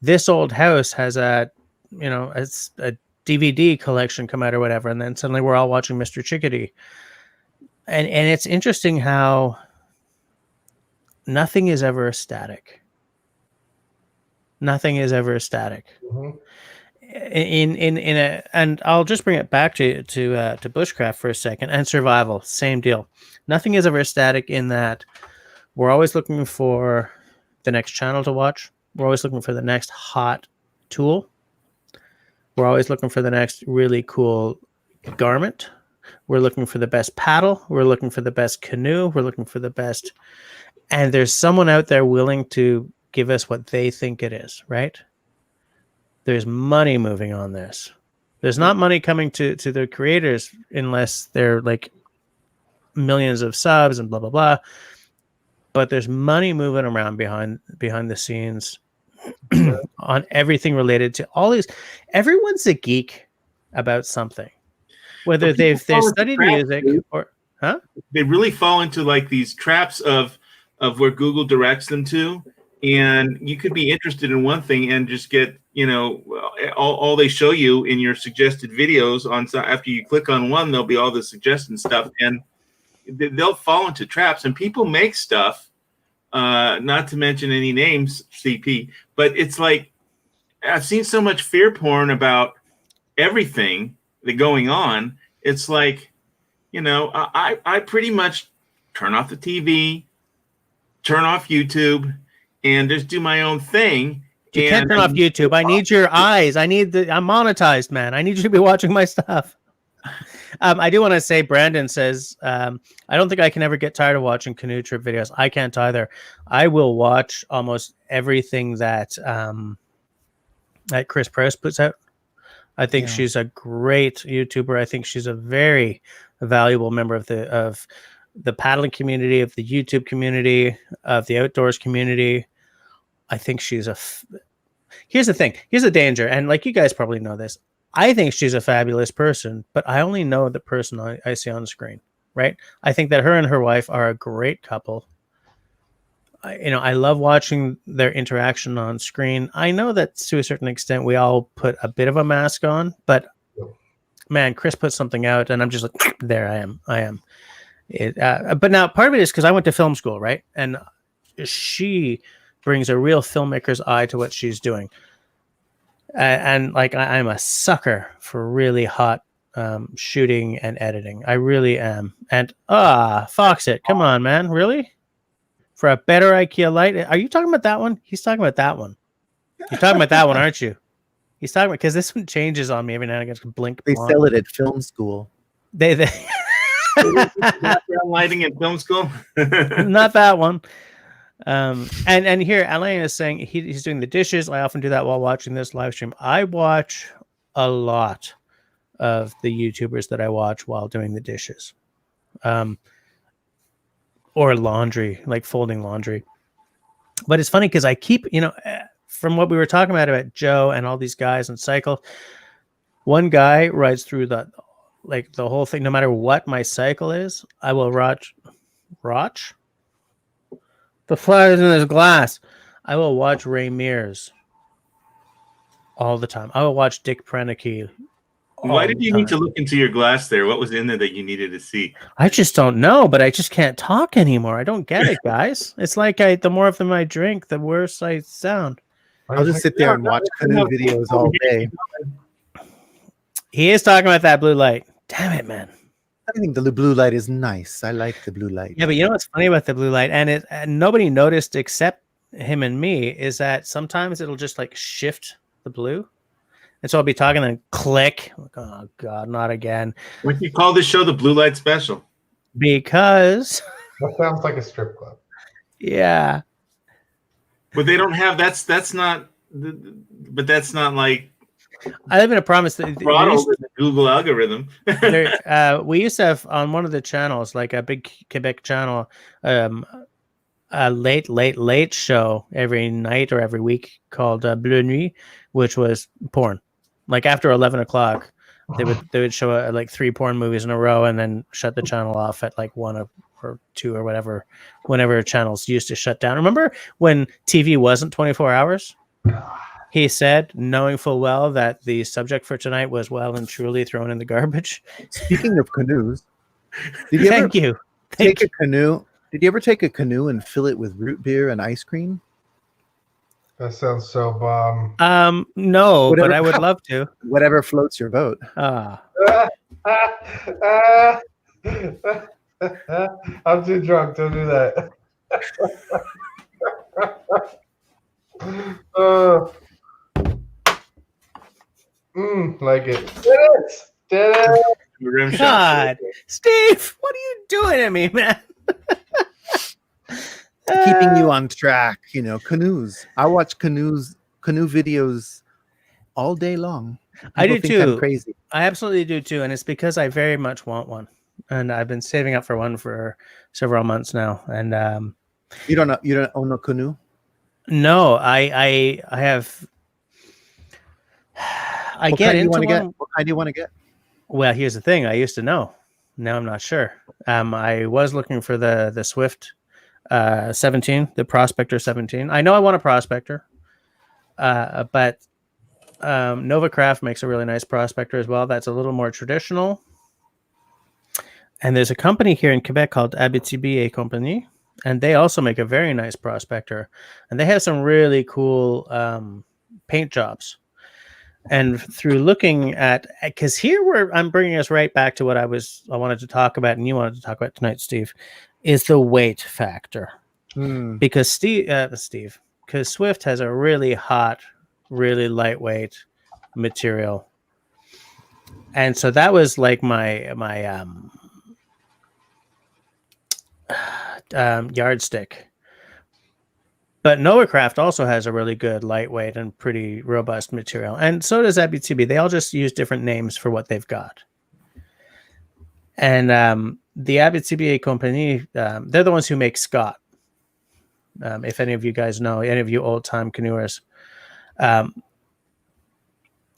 this old house has it's a DVD collection come out or whatever, and then suddenly we're all watching Mr. Chickadee, and it's interesting how nothing is ever static. Nothing is ever static. Mm-hmm. And I'll just bring it back to bushcraft for a second, and survival, same deal. Nothing is ever static in that we're always looking for the next channel to watch. We're always looking for the next hot tool. We're always looking for the next really cool garment. We're looking for the best paddle. We're looking for the best canoe. We're looking for the best. And there's someone out there willing to give us what they think it is, right? There's money moving on this. There's not money coming to the creators unless they're like millions of subs and blah, blah, blah. But there's money moving around behind the scenes on everything related to all these. Everyone's a geek about something, whether they've studied music or, huh? They really fall into like these traps of where Google directs them to. And you could be interested in one thing and just get, all they show you in your suggested videos after you click on one, there'll be all the suggestion stuff, and they'll fall into traps. And people make stuff, not to mention any names, CP, but it's like I've seen so much fear porn about everything that's going on. It's like, I pretty much turn off the TV, turn off YouTube, and just do my own thing. You can't turn off YouTube. I need your eyes. I'm monetized, man. I need you to be watching my stuff. I do want to say, Brandon says, I don't think I can ever get tired of watching canoe trip videos. I can't either. I will watch almost everything that that Chris Press puts out. I think she's a great YouTuber. I think she's a very valuable member of the paddling community, of the YouTube community, of the outdoors community. I think she's here's the thing. Here's the danger. And like you guys probably know this. I think she's a fabulous person, but I only know the person I see on the screen, right? I think that her and her wife are a great couple. I love watching their interaction on screen. I know that to a certain extent we all put a bit of a mask on, but man, Chris put something out and I'm just like, there I am. But now part of it is because I went to film school, right? And she brings a real filmmaker's eye to what she's doing. And like I'm a sucker for really hot shooting and editing. I really am. And Foxit, come on, man, really? For a better IKEA light? Are you talking about that one? He's talking about that one. You're talking about that one, aren't you? He's talking about, because this one changes on me every now and again. Blink. They sell it at film school. They Background lighting in film school. Not that one. And here Alain is saying he's doing the dishes. I often do that while watching this live stream. I watch a lot of the YouTubers that I watch while doing the dishes, or laundry, like folding laundry. But it's funny because I keep, from what we were talking about Joe and all these guys on cycle, one guy rides through the whole thing. No matter what my cycle is, I will watch. The flowers in this glass. I will watch Ray Mears all the time. I will watch Dick Prenicky. Why did you need to look into your glass there? What was in there that you needed to see? I just don't know, but I just can't talk anymore. I don't get it, guys. It's like the more of them I drink, the worse I sound. I'll just sit there and watch canoe videos all day. He is talking about that blue light. Damn it, man. I think the blue light is nice. I like the blue light. Yeah, but you know what's funny about the blue light, and nobody noticed except him and me, is that sometimes it'll just like shift the blue, and so I'll be talking and click. Oh God, not again! What do you call this show? The Blue Light Special? Because that sounds like a strip club. Yeah, but they don't have that's not. But that's not like. I live in a promise that the Google algorithm. We used to have on one of the channels, like a big Quebec channel, a late show every night or every week called Bleu Nuit, which was porn. Like after 11 o'clock, they would show like 3 porn movies in a row and then shut the channel off at like 1 or 2 or whatever, whenever channels used to shut down. Remember when TV wasn't 24 hours? He said, knowing full well that the subject for tonight was well and truly thrown in the garbage. Speaking of canoes, did you Thank you. take a canoe? Did you ever take a canoe and fill it with root beer and ice cream? That sounds so bomb. No, but I would love to. Whatever floats your boat. Ah. I'm too drunk to do that. Like it. Did it. God, Steve, what are you doing to me, man? Keeping you on track, canoes. I watch canoe videos all day long. I do too. I'm crazy. I absolutely do too, and it's because I very much want one, and I've been saving up for one for several months now. And you don't own a canoe? No, I have. I get into one. What kind do you want to get? Well, here's the thing. I used to know. Now I'm not sure. I was looking for the Swift 17, the Prospector 17. I know I want a Prospector, but Novacraft makes a really nice Prospector as well. That's a little more traditional. And there's a company here in Quebec called Abitibi et Compagnie, and they also make a very nice Prospector. And they have some really cool paint jobs. And through looking at, because here I'm bringing us right back to what I wanted to talk about, and you wanted to talk about tonight, Steve, is the weight factor. Because because Swift has a really hot, really lightweight material, And so that was like my yardstick. But Novacraft also has a really good lightweight and pretty robust material. And so does Abitibi. They all just use different names for what they've got. And the Abitibi Compagnie, they're the ones who make Scott. If any of you guys know, any of you old-time canoers.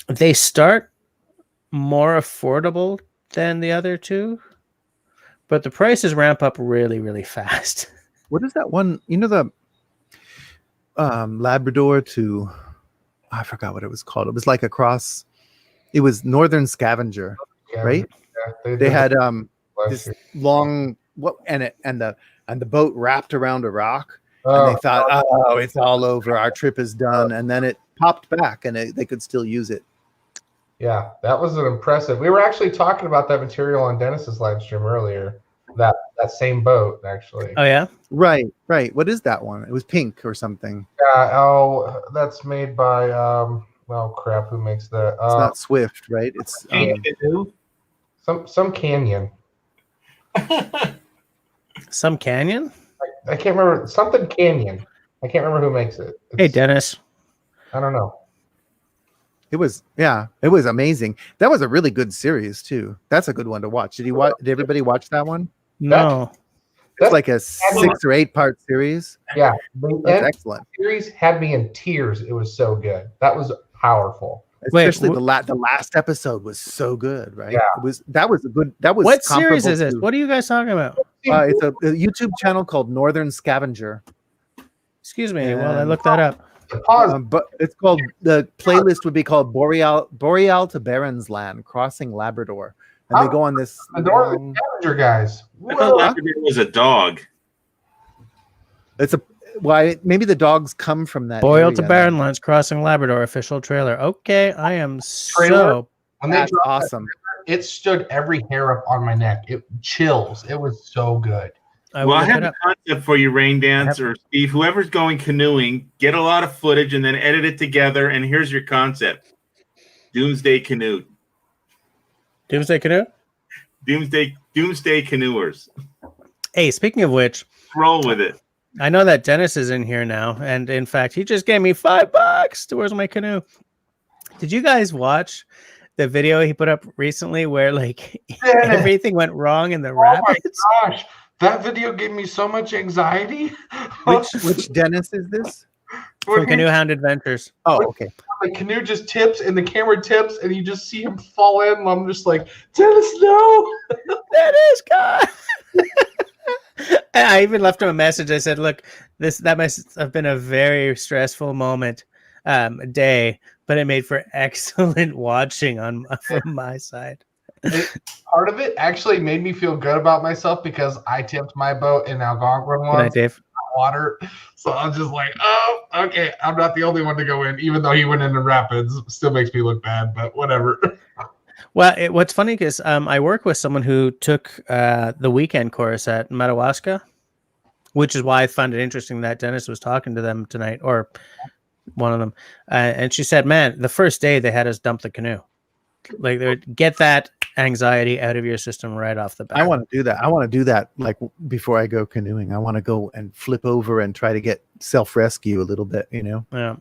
They start more affordable than the other two, but the prices ramp up really, really fast. What is that one? You know, the Labrador to, I forgot what it was called. It was like across, it was Northern Scavenger, right? Yeah, They had this long and the boat wrapped around a rock, and they thought, oh, it's all over, our trip is done, and then it popped back, and they could still use it. Yeah, that was an impressive. We were actually talking about that material on Dennis's live stream earlier. That same boat, actually. Oh yeah, right. What is that one? It was pink or something. Yeah. Oh, that's made by oh crap, who makes that? It's not Swift, right? It's some Canyon. some Canyon. I can't remember, something Canyon. I can't remember who makes it. Hey Dennis, I don't know. It was amazing. That was a really good series too. That's a good one to watch. Did everybody watch that one? no. It's like a 6 or 8 part series. Yeah, That's excellent. Series had me in tears. It was so good. That was powerful. Especially the last episode was so good, right? Yeah. That was a good. That was What series is this? What are you guys talking about? It's a YouTube channel called Northern Scavenger. Excuse me while I look that up. But it's called, the playlist would be called Boreal to Barons Land, Crossing Labrador, and they go on this. The Northern Scavenger guys. I thought Labrador was a dog. It's a maybe the dogs come from that. Boyle to Barrenlands, Crossing Labrador official trailer. Okay, I am Trailer? When That's awesome. It stood every hair up on my neck. It chills. It was so good. I have a concept for you, Rain Dance or Steve. Whoever's going canoeing, get a lot of footage and then edit it together. And here's your concept: Doomsday Canoe. Doomsday Canoe. Doomsday Canoers. Hey, speaking of which, roll with it. I know that Dennis is in here now, and in fact, he just gave me $5 towards my canoe. Did you guys watch the video he put up recently where like everything went wrong in the rapids? Oh my gosh, that video gave me so much anxiety. Which Dennis is this? From Canoe Hound Adventures. Oh, okay. The canoe just tips and the camera tips and you just see him fall in. And I'm just like, Dennis, no. Dennis, God. I even left him a message. I said, look, that must have been a very stressful day, but it made for excellent watching from my side. Part of it actually made me feel good about myself because I tipped my boat in Algonquin once. Good night, Dave. Water. So I was just like, oh, okay, I'm not the only one to go in, even though he went into rapids. Still makes me look bad, but whatever. Well, what's funny is I work with someone who took the weekend course at Madawaska, which is why I found it interesting that Dennis was talking to them tonight, or one of them. And she said, man, the first day they had us dump the canoe. Like, they would get that anxiety out of your system right off the bat. I want to do that. I want to do that like before I go canoeing. I want to go and flip over and try to get self-rescue a little bit, you know? Yeah.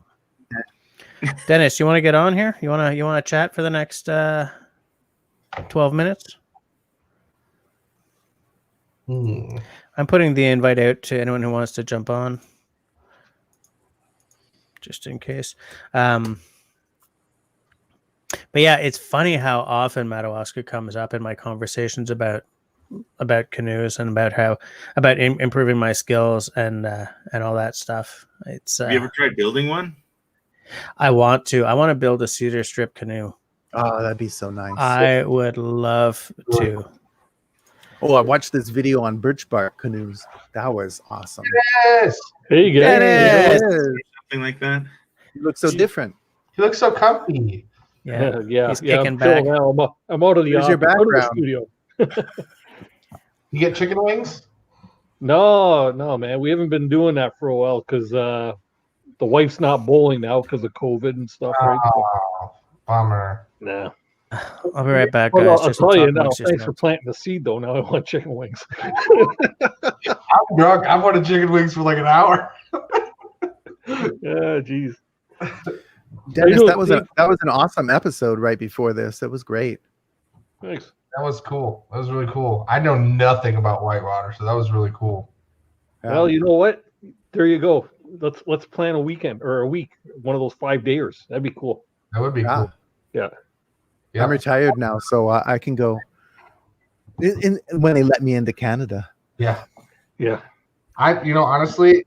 Dennis, you want to get on here? You want to chat for the next 12 minutes? I'm putting the invite out to anyone who wants to jump on, just in case. But yeah, it's funny how often Madawaska comes up in my conversations about canoes and about improving my skills and all that stuff. It's have you ever tried building one? I want to build a cedar strip canoe. Oh, that'd be so nice. I would love to. Oh, I watched this video on birch bark canoes. That was awesome. Yes. Hey guys. Yes. Something like that. You look so different. He looks so comfy. Yeah, He's kicking back. Now. I'm out of the Where's your background? studio. You get chicken wings? No, man. We haven't been doing that for a while because the wife's not bowling now because of COVID and stuff. Right? Oh, bummer. Nah. I'll be right back, Well, guys. I'll Just some tell you talk now. amongst Thanks for yourselves. planting the seed, though. Now I want chicken wings. I'm drunk. I wanted chicken wings for like an hour. Yeah, geez. Dennis, doing, that was Steve? an awesome episode right before this. It was great. Thanks. That was cool. That was really cool. I know nothing about whitewater, so that was really cool. Well, you know what? There you go. Let's plan a weekend or a week, one of those 5-dayers. That'd be cool. That would be Yeah. cool. Yeah. Yeah. I'm retired now, so I can go when they let me into Canada. Yeah. Yeah. Honestly,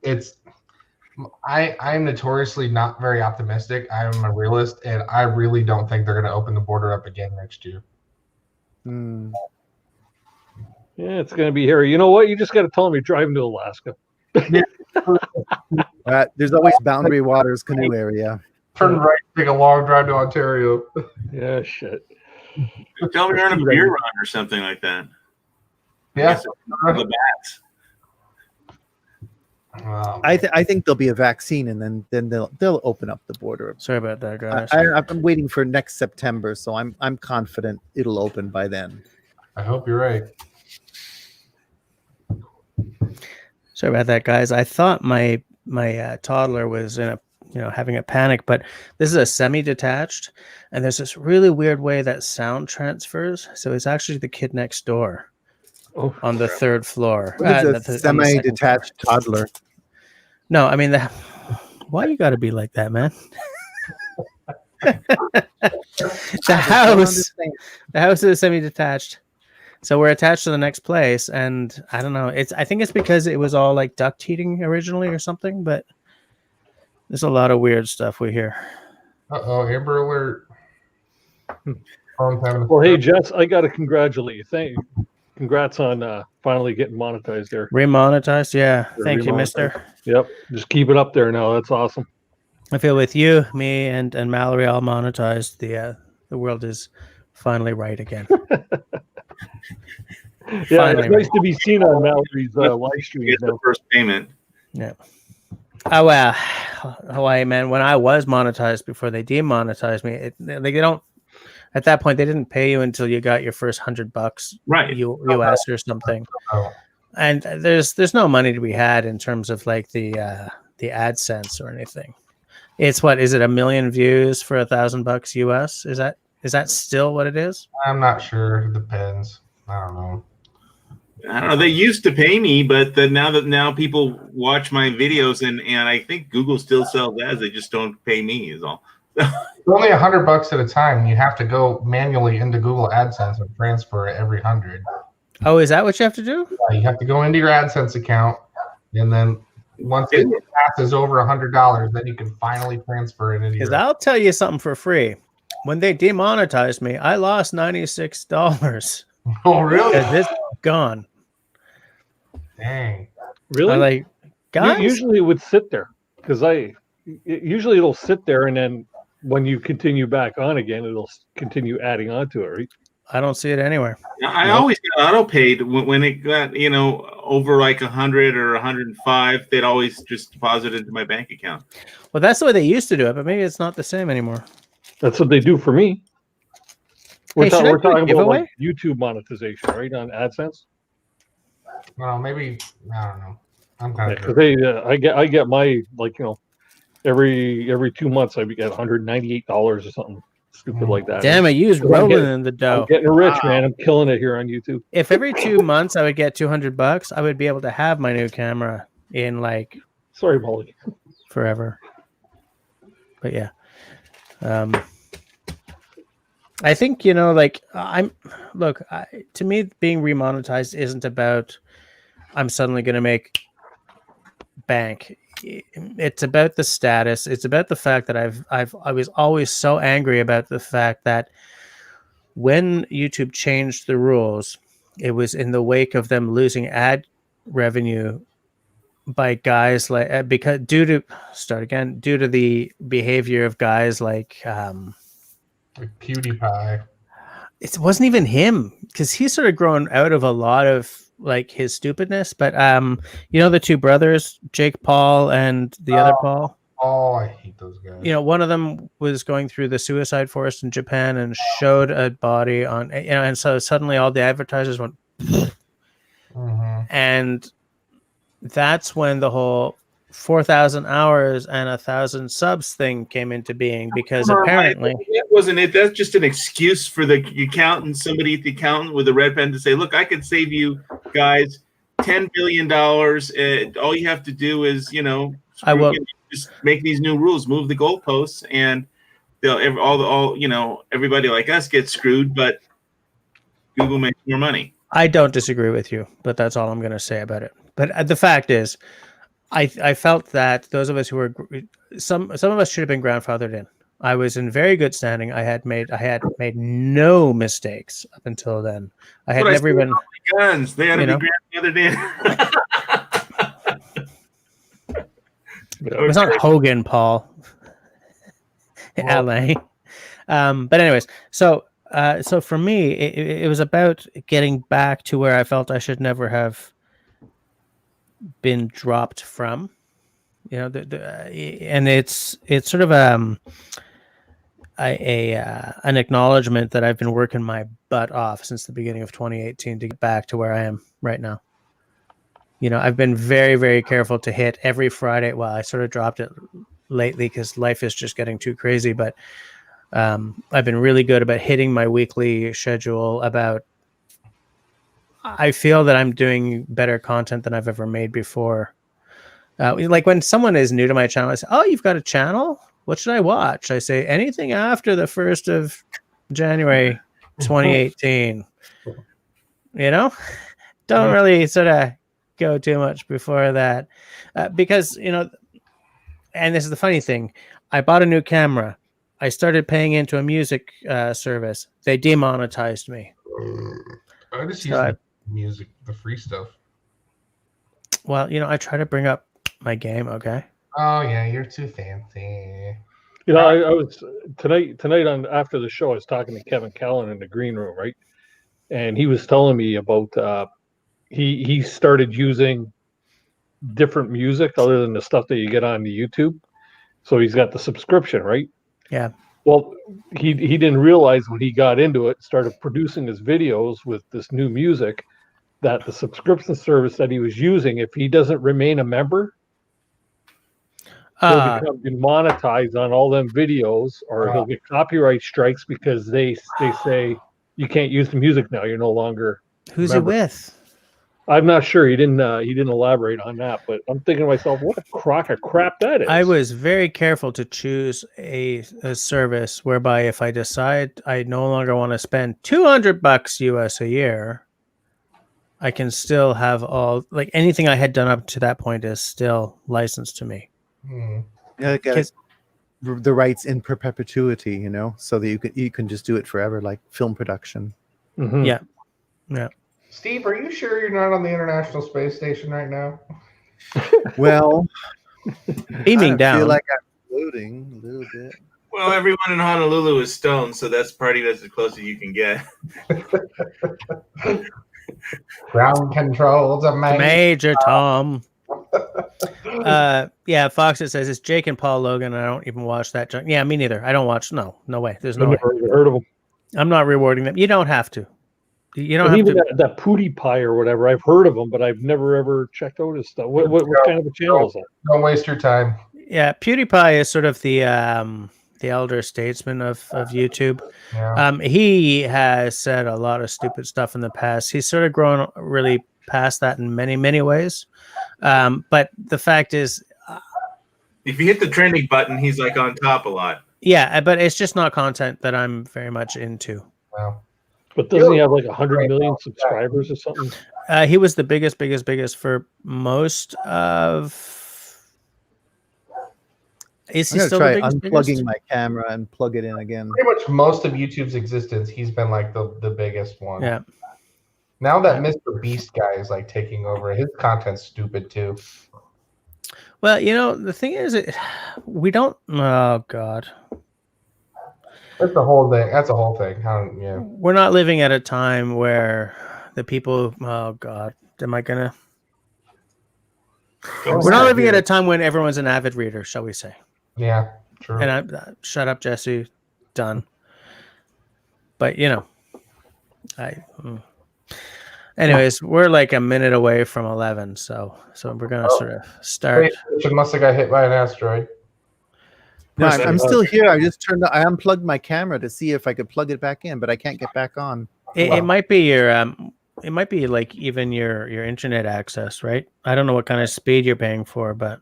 I'm notoriously not very optimistic. I am a realist, and I really don't think they're going to open the border up again next year. Hmm. Yeah, it's going to be here. You know what? You just got to tell them you're driving to Alaska. There's always Boundary Waters canoe area. Turn right, take a long drive to Ontario. Yeah, shit. Tell me you're on a beer run or something like that. Yeah. The bats. I think there'll be a vaccine, and then they'll open up the border. Sorry about that, guys. I'm waiting for next September, so I'm confident it'll open by then. I hope you're right. Sorry about that, guys. I thought my toddler was in having a panic, but this is a semi-detached, and there's this really weird way that sound transfers. So it's actually the kid next door on the third floor. What is a semi-detached toddler? No, I mean why you got to be like that, man? The house is semi-detached. So we're attached to the next place, and I don't know. I think it's because it was all like duct heating originally or something, but there's a lot of weird stuff we hear. Amber Alert. Well, hey, Jess, I got to congratulate you. Congrats on finally getting monetized there. Remonetized, yeah. Thank you, mister. Yep, just keep it up there now. That's awesome. I feel with you, me, and Mallory all monetized, the world is finally right again. Yeah, Finally, it's nice to be seen on Mallory's live stream. Get the first payment. Yeah. Oh well, Hawaii, man. When I was monetized before they demonetized me, they don't. At that point, they didn't pay you until you got your first $100, right? US or something. And there's no money to be had in terms of like the AdSense or anything. It's what is it? 1 million views for $1,000 US? Is that still what it is? I'm not sure. It depends. I don't know. I don't know. They used to pay me, but now people watch my videos, and I think Google still sells ads. They just don't pay me. Is all. It's only $100 at a time. You have to go manually into Google AdSense and transfer it every 100. Oh, is that what you have to do? You have to go into your AdSense account, and then once it passes over $100, then you can finally transfer it into. Because I'll tell you something for free. When they demonetized me, I lost $96. Oh, really? Because it's gone. Dang. Really? I'm like, guys, Usually it would sit there because usually it'll sit there, and then when you continue back on again, it'll continue adding on to it, right? I don't see it anywhere. I always got auto paid when it got over like 100 or 105. They'd always just deposit it into my bank account. Well, that's the way they used to do it, but maybe it's not the same anymore. That's what they do for me. We're Hey, should I talking do a about giveaway? like YouTube monetization, right, on AdSense. Well, maybe I don't know. I'm kind of Because I get my every 2 months I get $198 or something stupid like that. Damn it, you was I'm rolling in the I'm dough. getting rich, man. I'm killing it here on YouTube. If every 2 months I would get $200, I would be able to have my new camera in like Sorry, Molly. forever. But yeah. I think, to me, being remonetized isn't about I'm suddenly going to make bank. It's about the status. It's about the fact that I was always so angry about the fact that when YouTube changed the rules, it was in the wake of them losing ad revenue by guys like due to the behavior of guys like PewDiePie. It wasn't even him because he's sort of grown out of a lot of like his stupidness. But the two brothers, Jake Paul and the other Paul. Oh, I hate those guys. You know, one of them was going through the suicide forest in Japan and showed a body on, you know, and so suddenly all the advertisers went, Mhm. and that's when the whole 4,000 hours and 1,000 subs thing came into being, because apparently that wasn't it. That's just an excuse for the accountant, somebody at the accountant with a red pen to say, look, I could save you guys $10 billion. All you have to do is, you know, just make these new rules, move the goalposts, and they'll you know, everybody like us gets screwed, but Google makes more money. I don't disagree with you, but that's all I'm going to say about it. But the fact is, I felt that those of us who were some of us should have been grandfathered in. I was in very good standing. I had made no mistakes up until then. I had never even guns. They had to be grandfathered in. It was not Hogan, Paul. LA. But anyways, so for me, it was about getting back to where I felt I should never have been dropped from. You know, and it's sort of an acknowledgement that I've been working my butt off since the beginning of 2018 to get back to where I am right now. You know, I've been very, very careful to hit every Friday. Well, I sort of dropped it lately because life is just getting too crazy, but I've been really good about hitting my weekly schedule. I feel that I'm doing better content than I've ever made before. Like when someone is new to my channel, I say, "Oh, you've got a channel? What should I watch?" I say, "Anything after the 1st of January, 2018." You know, don't really sort of go too much before that, because, you know, and this is the funny thing. I bought a new camera. I started paying into a music service. They demonetized me. I just use the music, the free stuff. Well, you know, I try to bring up my game. Okay. Oh yeah, you're too fancy. You know, I was tonight on after the show. I was talking to Kevin Callan in the green room, right? And he was telling me about he started using different music other than the stuff that you get on the YouTube. So he's got the subscription, right? Yeah. Well, he didn't realize when he got into it, started producing his videos with this new music, that the subscription service that he was using, if he doesn't remain a member, he'll become demonetized on all them videos, or he'll get copyright strikes because they say you can't use the music now. You're no longer. Who's he with? I'm not sure. He didn't elaborate on that, but I'm thinking to myself, what a crock of crap that is. I was very careful to choose a service whereby if I decide I no longer want to spend $200 US a year, I can still have all, like, anything I had done up to that point is still licensed to me. Yeah, the rights in perpetuity, you know, so that you can just do it forever, like film production. Mm-hmm. Yeah. Steve, are you sure you're not on the International Space Station right now? Well, beaming down. I feel like I'm floating a little bit. Well, everyone in Honolulu is stoned, so that's probably as close as you can get. Ground control to Major Tom. Yeah, Fox, it says it's Jake and Paul Logan. I don't even watch that junk. Yeah, me neither. I don't watch. No way. There's no way. I've never heard of them. I'm not rewarding them. You don't have to. You don't and have even to. that Pootie Pie or whatever. I've heard of them, but I've never ever checked out his stuff. What kind of a channel is that? Don't waste your time. Yeah, PewDiePie is sort of the elder statesman of YouTube. Yeah. He has said a lot of stupid stuff in the past. He's sort of grown really past that in many, many ways. But the fact is, if you hit the trending button, he's like on top a lot. Yeah, but it's just not content that I'm very much into. Wow. But doesn't he have like 100 million subscribers or something? He was the biggest for most of. Is he still try the biggest? Unplugging my camera and plug it in again. Pretty much most of YouTube's existence, he's been like the biggest one. Yeah. Now that Mr. Beast guy is like taking over, his content's stupid too. Well, you know, the thing is, we don't. Oh God. That's the whole thing. That's a whole thing. Yeah. We're not living at a time where the people. Oh God, am I gonna? We're not living at a time when everyone's an avid reader, shall we say? Yeah, true. And I shut up, Jesse. Done. But anyways, we're like a minute away from 11, so we're gonna sort of start. PlayStation must have got hit by an asteroid. No, I'm still here. I unplugged my camera to see if I could plug it back in, but I can't get back on. It might be your it might be like even your internet access, right? I don't know what kind of speed you're paying for, but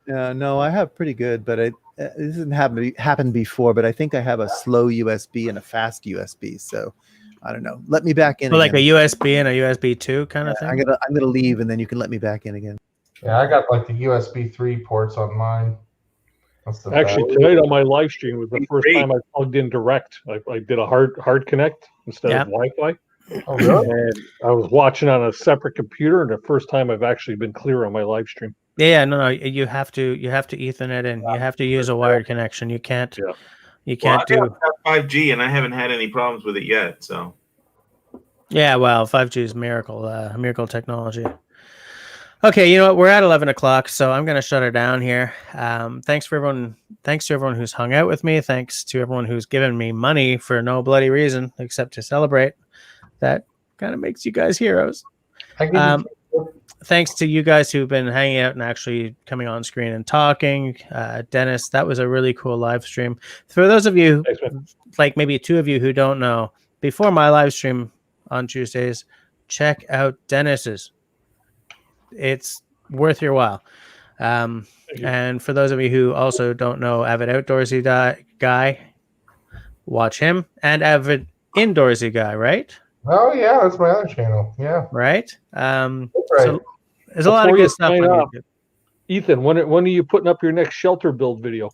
No, I have pretty good, but this hasn't happened before. But I think I have a slow USB and a fast USB, so I don't know. Let me back in. So like a USB and a USB 2 kind of thing. I'm gonna leave, and then you can let me back in again. Yeah, I got like the USB 3 ports on mine. Actually, tonight on my live stream was the first time I plugged in direct. I did a hard connect instead of Wi-Fi. Oh, really? And I was watching on a separate computer, and the first time I've actually been clear on my live stream. Yeah, no, you have to Ethernet in. You have to use a wired connection. You can't. Yeah. You can't do 5G, and I haven't had any problems with it yet. So. Yeah, well, 5G is miracle technology. Okay, you know what? We're at 11 o'clock, so I'm going to shut her down here. Thanks to everyone who's hung out with me. Thanks to everyone who's given me money for no bloody reason except to celebrate. That kind of makes you guys heroes. Thanks to you guys who've been hanging out and actually coming on screen and talking. Dennis, that was a really cool live stream. For those of you, like maybe two of you who don't know, before my live stream on Tuesdays, check out Dennis's. It's worth your while. And for those of you who also don't know Avid Outdoorsy Guy, watch him. And Avid Indoorsy Guy, right? Oh, yeah, that's my other channel. Yeah. Right? Right. So there's a lot of good stuff on YouTube. Ethan, when are you putting up your next shelter build video?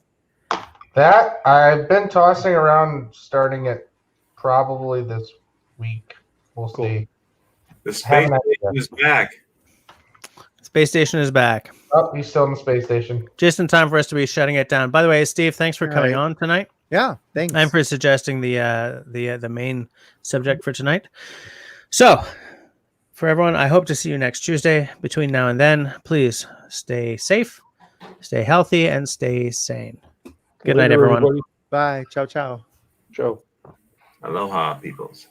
That, I've been tossing around starting it probably this week. We'll see. The space station is back. Space station is back. Oh, he's still in the space station. Just in time for us to be shutting it down. By the way, Steve, thanks for coming on tonight. Yeah, thanks. And for suggesting the main subject for tonight. So, for everyone, I hope to see you next Tuesday. Between now and then, please stay safe, stay healthy, and stay sane. Good night, everyone. Bye. Ciao, ciao. Ciao. Aloha, peoples.